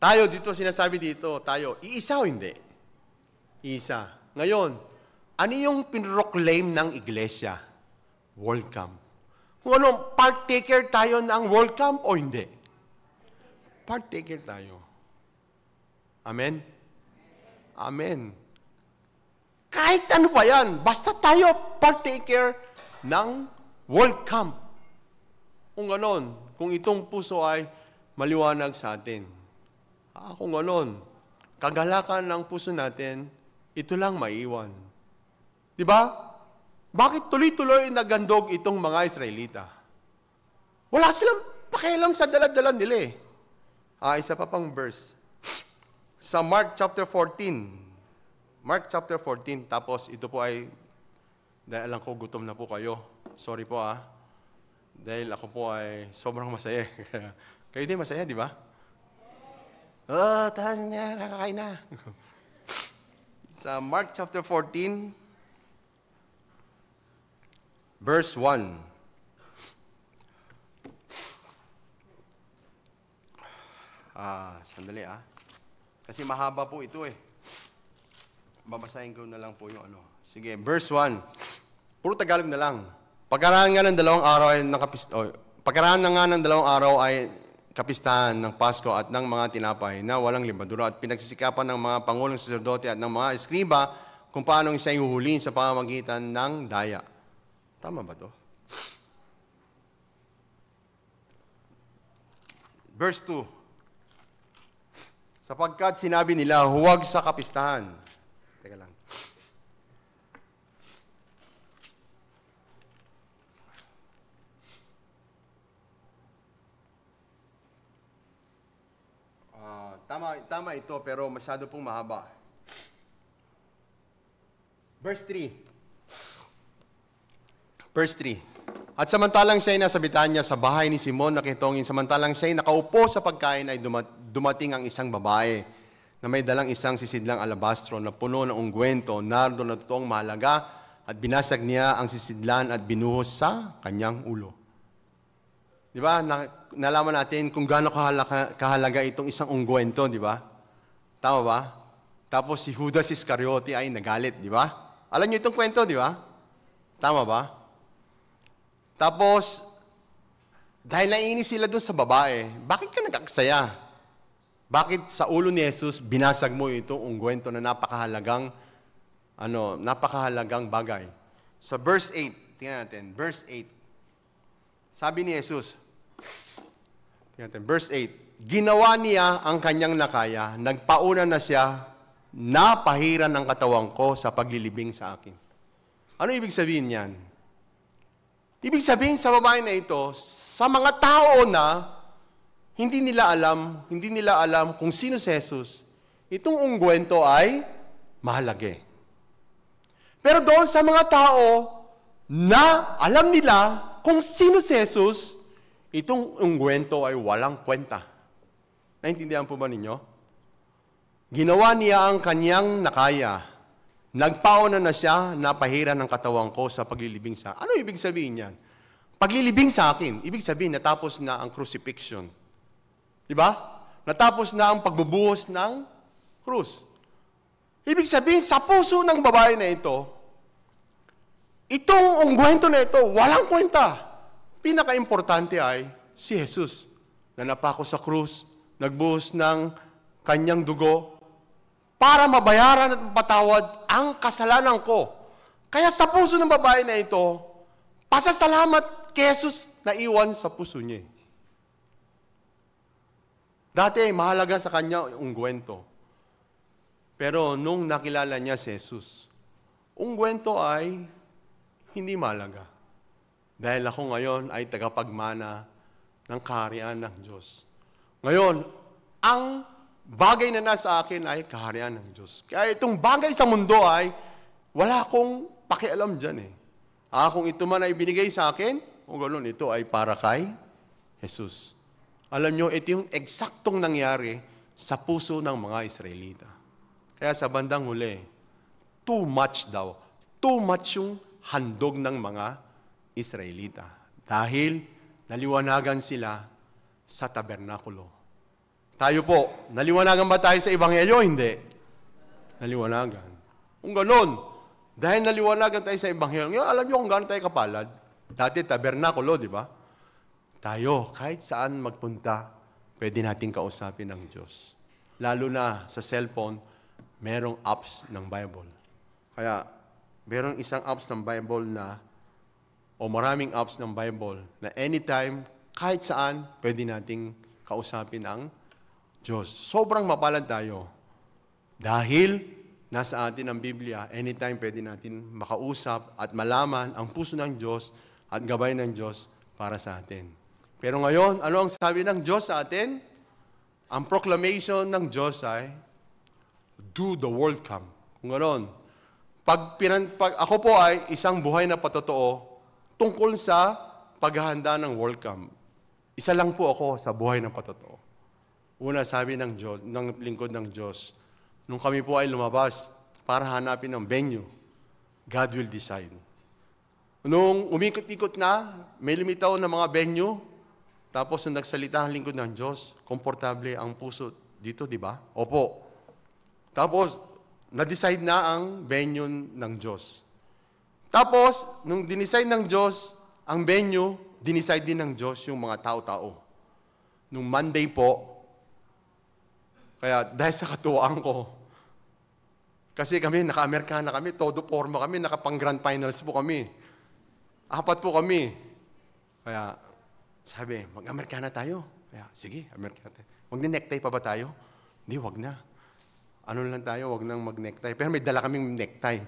Tayo dito, sinasabi dito, iisa o hindi? Iisa. Ngayon, ano yung pinroclaim ng iglesia? World Camp. Kung ano, partaker tayo ng World Camp o hindi? Partaker tayo. Amen? Amen. Kahit ano pa yan, basta tayo partaker ng World Camp. Kung ganon, kung itong puso ay maliwanag sa atin. Kung ganon, kagalakan ng puso natin, ito lang maiwan. Diba? Bakit tuloy-tuloy nagandog itong mga Israelita? Wala silang pakialam sa dalad-dalan nila eh. Isa pa pang verse. Sa Mark chapter 14. Tapos ito po ay, dahil alam ko gutom na po kayo. Sorry po Dahil ako po ay sobrang masaya. Kayo din masaya, di ba? Tahan niya, kakakain na. Sa Mark chapter 14, verse 1. Sandali Kasi mahaba po ito eh. Babasahin ko na lang po yung Sige, verse 1. Puro Tagalog na lang. Pagkaraan nga ng 2 araw ay kapistahan ng Pasko at ng mga tinapay na walang limadura at pinagsisikapan ng mga pangulong saserdote at ng mga eskriba kung paano siya ihuhulin sa pamamagitan ng daya. Tama ba to? Verse 2. Sapagkat sinabi nila, huwag sa kapistahan. Teka lang. Tama ito, pero masyado pong mahaba. Verse 3. At samantalang siya ay nasa Betanya sa bahay ni Simon nakitongin, samantalang siya ay nakaupo sa pagkain ay dumating ang isang babae na may dalang isang sisidlang alabastro na puno ng ungwento, nardo na totoong mahalaga at binasag niya ang sisidlan at binuhos sa kanyang ulo. Di ba? Nalaman natin kung gaano kahalaga itong isang ungguento, di ba? Tama ba? Tapos si Judas Iscariote ay nagalit, di ba? Alam niyo itong kwento, di ba? Tama ba? Tapos, dahil naiinis sila doon sa babae, bakit ka nag-aksaya? Bakit sa ulo ni Jesus binasag mo itong ungguento na napakahalagang bagay? Sa verse 8, tingnan natin, verse 8. Sabi ni Jesus, tingnan natin, verse 8, ginawa niya ang kanyang nakaya, nagpauna na siya, napahiran ng katawan ko sa paglilibing sa akin. Ano ibig sabihin niyan? Ibig sabihin sa babae na ito, sa mga tao na hindi nila alam kung sino si Jesus, itong ungguento ay mahalaga. Pero doon sa mga tao na alam nila kung sino si Jesus, itong ungguento ay walang kwenta. Naintindihan po ba ninyo? Ginawa niya ang kanyang nakaya. Nagpauna na siya, napahiran ng katawan ko sa paglilibing sa. Ano ibig sabihin yan? Paglilibing sa akin, ibig sabihin natapos na ang crucifixion. Diba? Natapos na ang pagbubuhos ng krus. Ibig sabihin, sa puso ng babae na ito, itong ungguento na ito, walang kwenta. Pinaka-importante ay si Jesus na napako sa krus, nagbuhos ng kanyang dugo, para mabayaran at mapatawad ang kasalanan ko. Kaya sa puso ng babae na ito, pasasalamat kay Jesus na iwan sa puso niya. Dati, mahalaga sa kanya ungguento. Pero nung nakilala niya si Jesus, ungguento ay hindi mahalaga. Dahil ako ngayon ay tagapagmana ng kaharian ng Diyos. Ngayon, ang bagay na nasa akin ay kaharian ng Diyos. Kaya itong bagay sa mundo ay wala akong pakialam dyan eh. Kung ito man ay binigay sa akin, o gano'n, ito ay para kay Jesus. Alam nyo, ito yung eksaktong nangyari sa puso ng mga Israelita. Kaya sa bandang huli, too much daw. Too much yung handog ng mga Israelita. Dahil naliwanagan sila sa tabernakulo. Tayo po, naliwanagan ba tayo sa Ebanghelyo? Hindi. Naliwanagan. Kung gano'n, dahil naliwanagan tayo sa Ebanghelyo, alam nyo kung gano'n tayo kapalad. Dati tabernakulo, di ba? Tayo, kahit saan magpunta, pwede natin kausapin ng Diyos. Lalo na sa cellphone, merong apps ng Bible. Kaya, merong isang apps ng Bible o maraming apps ng Bible na anytime, kahit saan, pwede nating kausapin ang Diyos. Sobrang mapalad tayo. Dahil nasa atin ang Biblia, anytime pwede natin makausap at malaman ang puso ng Diyos at gabay ng Diyos para sa atin. Pero ngayon, ano ang sabi ng Diyos sa atin? Ang proclamation ng Diyos ay, do the world come. Kung ganoon, pag ako po ay isang buhay na patotoo tungkol sa paghahanda ng World Camp. Isa lang po ako sa buhay na patotoo. Una, sabi ng Diyos, ng lingkod ng Diyos, nung kami po ay lumabas para hanapin ng venue, God will decide. Nung umikot-ikot na, may limitaw na mga venue, tapos nung nagsalita ang lingkod ng Diyos, komportable ang puso dito, di ba? Opo. Tapos, na-decide na ang venue ng Diyos. Tapos, nung dinicide ng Diyos ang venue, dinicide din ng Diyos yung mga tao-tao. Nung Monday po, kaya dahil sa katuwaan ko, kasi kami, naka-Amerikana kami, todo forma kami, naka-pang grand finals po kami. 4 po kami. Kaya, sabi, mag-Amerikana tayo. Kaya, sige, Amerikana tayo. Mag-necktie pa ba tayo? Hindi, wag na. Ano lang tayo, wag nang mag-necktie. Pero may dala kaming necktie.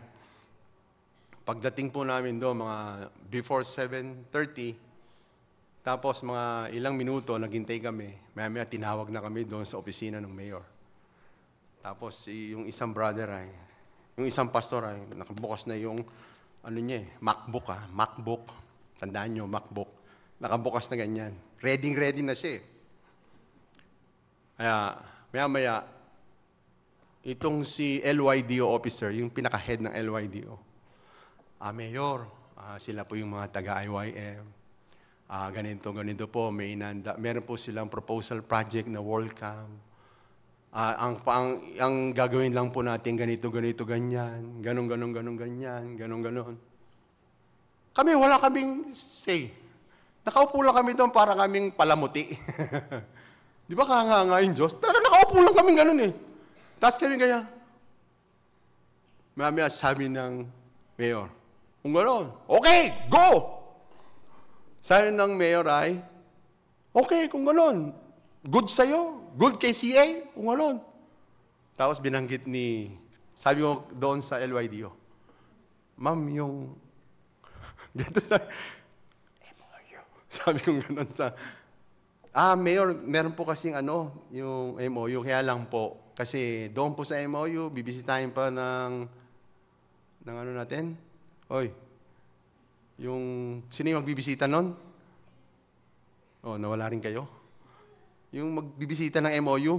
Pagdating po namin doon, mga before 7:30, tapos mga ilang minuto, naghintay kami. Maya-maya tinawag na kami doon sa opisina ng mayor. Tapos yung isang brother yung isang pastor ay nakabukas na yung MacBook. Tandaan nyo, MacBook. Nakabukas na ganyan. Ready na siya. Kaya maya-maya, itong si LYDO officer, yung pinaka-head ng LYDO, Mayor, sila po yung mga taga-IYM. Ganito po, meron po silang proposal project na World Camp. Ang gagawin lang po natin ganito, ganyan, ganon. Kami, wala kaming say. Nakaupo lang kami doon para kaming palamuti. Di ba kahanga yung Diyos? Pero nakaupo lang kami ganun eh. Tapos kami kaya, mamaya sabi ng mayor, kung gano'n, okay, go! Sabi ng mayor ay, okay, kung gano'n, good sa'yo, good kay CA, kung gano'n. Tapos binanggit sabi ko doon sa LYDO, ma'am, yung, dito sa, MOU, sabi ko gano'n sa, mayor, meron po kasing yung MOU, kaya lang po, kasi doon po sa MOU, bibisitahin pa ng ano natin? Oy, sino yung magbibisita nun? Oh, nawala rin kayo? Yung magbibisita ng MOU?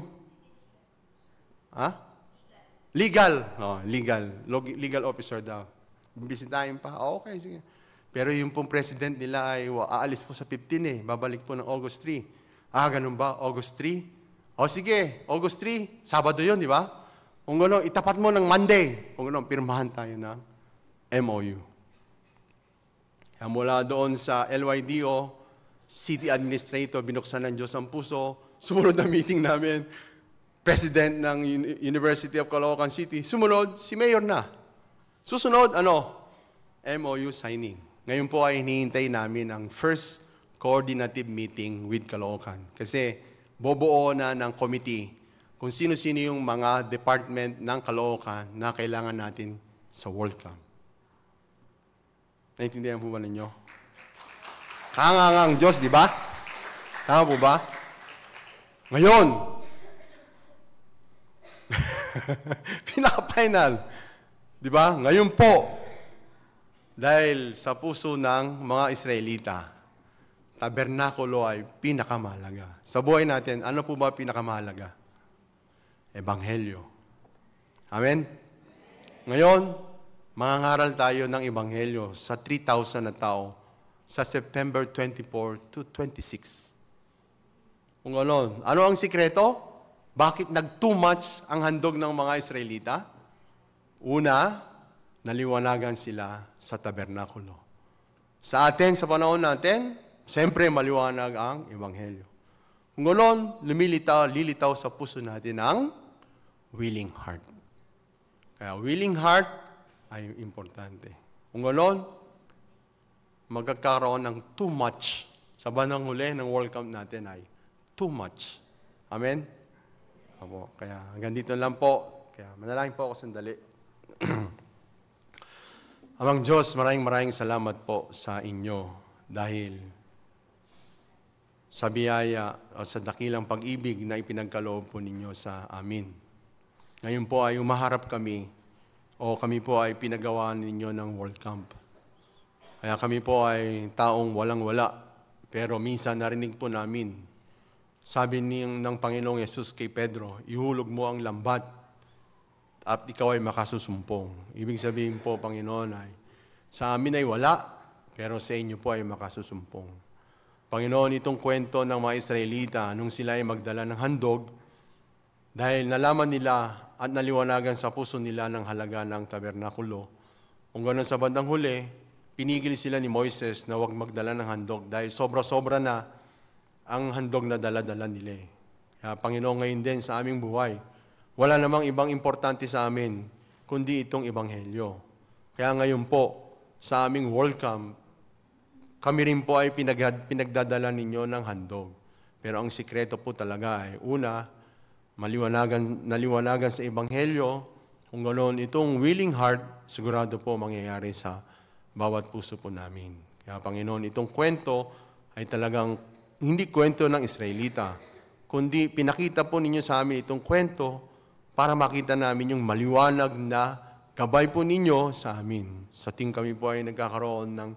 Legal. Oh, legal. Legal officer daw. Bibisitahin pa. Okay, sige. Pero yung pong president nila ay aalis po sa 15 babalik po ng August 3. Ganun ba? August 3? O sige, August 3, Sabado yun, di ba? Kung gano'n, itapat mo ng Monday. Kung gano'n, pirmahan tayo ng MOU. Kaya mula doon sa LYDO, City Administrator, binuksan ng Diyos ang puso. Sumunod na meeting namin, President ng University of Caloocan City. Sumunod, si Mayor na. Susunod, MOU signing. Ngayon po ay hinihintay namin ang first coordinative meeting with Caloocan. Kasi bobuo na ng committee kung sino-sino yung mga department ng Caloocan na kailangan natin sa World Camp. Naintindihan po ba ninyo? Hangangang Diyos, di ba? Tama po ba? Ngayon, pinaka-final, di ba? Ngayon po, dahil sa puso ng mga Israelita, tabernakulo ay pinakamahalaga. Sa buhay natin, ano po ba pinakamahalaga? Ebanghelyo. Amen? Ngayon, mangangaral tayo ng Ebanghelyo sa 3,000 na tao sa September 24 to 26. Kung ano ang sikreto? Bakit nag-too much ang handog ng mga Israelita? Una, naliwanagan sila sa tabernakulo. Sa atin, sa panahon natin, siyempre maliwanag ang Ebanghelyo. Kung gano'n, lilitaw sa puso natin ang willing heart. Kaya willing heart ay importante. Kung gano'n, magkakaroon ng too much. Sa bandang huli ng World Cup natin ay too much. Amen? Apo, kaya hanggang dito lang po. Kaya manalangin po ako sandali. Amang Diyos, maraming salamat po sa inyo dahil sa biyaya o sa dakilang pag-ibig na ipinagkaloob po ninyo sa amin. Ngayon po ay umaharap kami o kami po ay pinagawa ninyo ng World Camp. Kaya kami po ay taong walang-wala, pero minsan narinig po namin, sabi ng Panginoong Yesus kay Pedro, ihulog mo ang lambat at ikaw ay makasusumpong. Ibig sabihin po, Panginoon, ay sa amin ay wala, pero sa inyo po ay makasusumpong. Panginoon, itong kwento ng mga Israelita nung sila ay magdala ng handog, dahil nalaman nila at naliwanagan sa puso nila ng halaga ng tabernakulo. Kung ganoon sa bandang huli, pinigil sila ni Moises na huwag magdala ng handog dahil sobra-sobra na ang handog na dala-dala nila. Kaya Panginoon, ngayon din sa aming buhay, wala namang ibang importante sa amin kundi itong Ebanghelyo. Kaya ngayon po, sa aming World Camp, kami rin po ay pinagdadala ninyo ng handog. Pero ang sikreto po talaga ay una, naliwanagan sa Ebanghelyo. Kung ganoon, itong willing heart, sigurado po mangyayari sa bawat puso po namin. Kaya Panginoon, itong kwento ay talagang hindi kwento ng Israelita, kundi pinakita po ninyo sa amin itong kwento para makita namin yung maliwanag na gabay po ninyo sa amin. Sa ting kami po ay nagkakaroon ng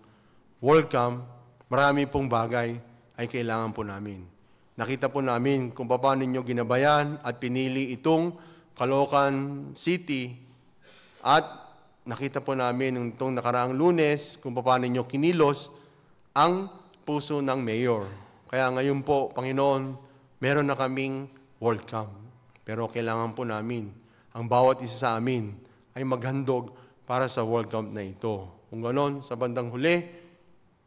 World Camp, marami pong bagay ay kailangan po namin. Nakita po namin kung paano ninyo ginabayan at pinili itong Caloocan City at nakita po namin itong nakaraang Lunes kung paano ninyo kinilos ang puso ng mayor. Kaya ngayon po, Panginoon, meron na kaming World Cup. Pero kailangan po namin, ang bawat isa sa amin ay maghandog para sa World Cup na ito. Kung ganon, sa bandang huli,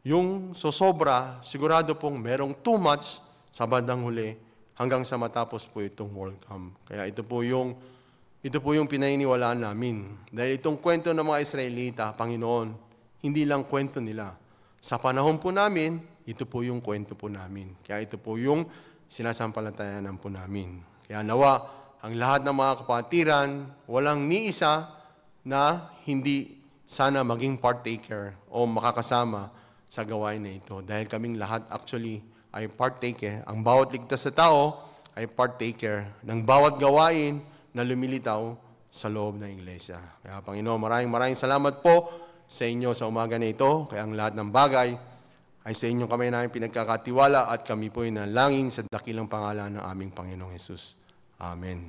yung sosobra, sigurado pong merong too much sa bandang huli hanggang sa matapos po itong World Cup. Kaya ito po yung pinaniniwalaan namin. Dahil itong kwento ng mga Israelita, Panginoon, hindi lang kwento nila. Sa panahon po namin, ito po yung kwento po namin. Kaya ito po yung sinasampalatayanan po namin. Kaya nawa, ang lahat ng mga kapatiran, walang ni isa na hindi sana maging partaker o makakasama sa gawain na ito. Dahil kaming lahat actually ay partaker. Ang bawat ligtas sa tao ay partaker ng bawat gawain na lumilitaw sa loob ng iglesia. Kaya Panginoon, maraming salamat po sa inyo sa umaga na ito. Kaya ang lahat ng bagay ay sa inyong kamay namin pinagkakatiwala at kami po ay nalangin sa dakilang pangalan ng aming Panginoong Hesus. Amen.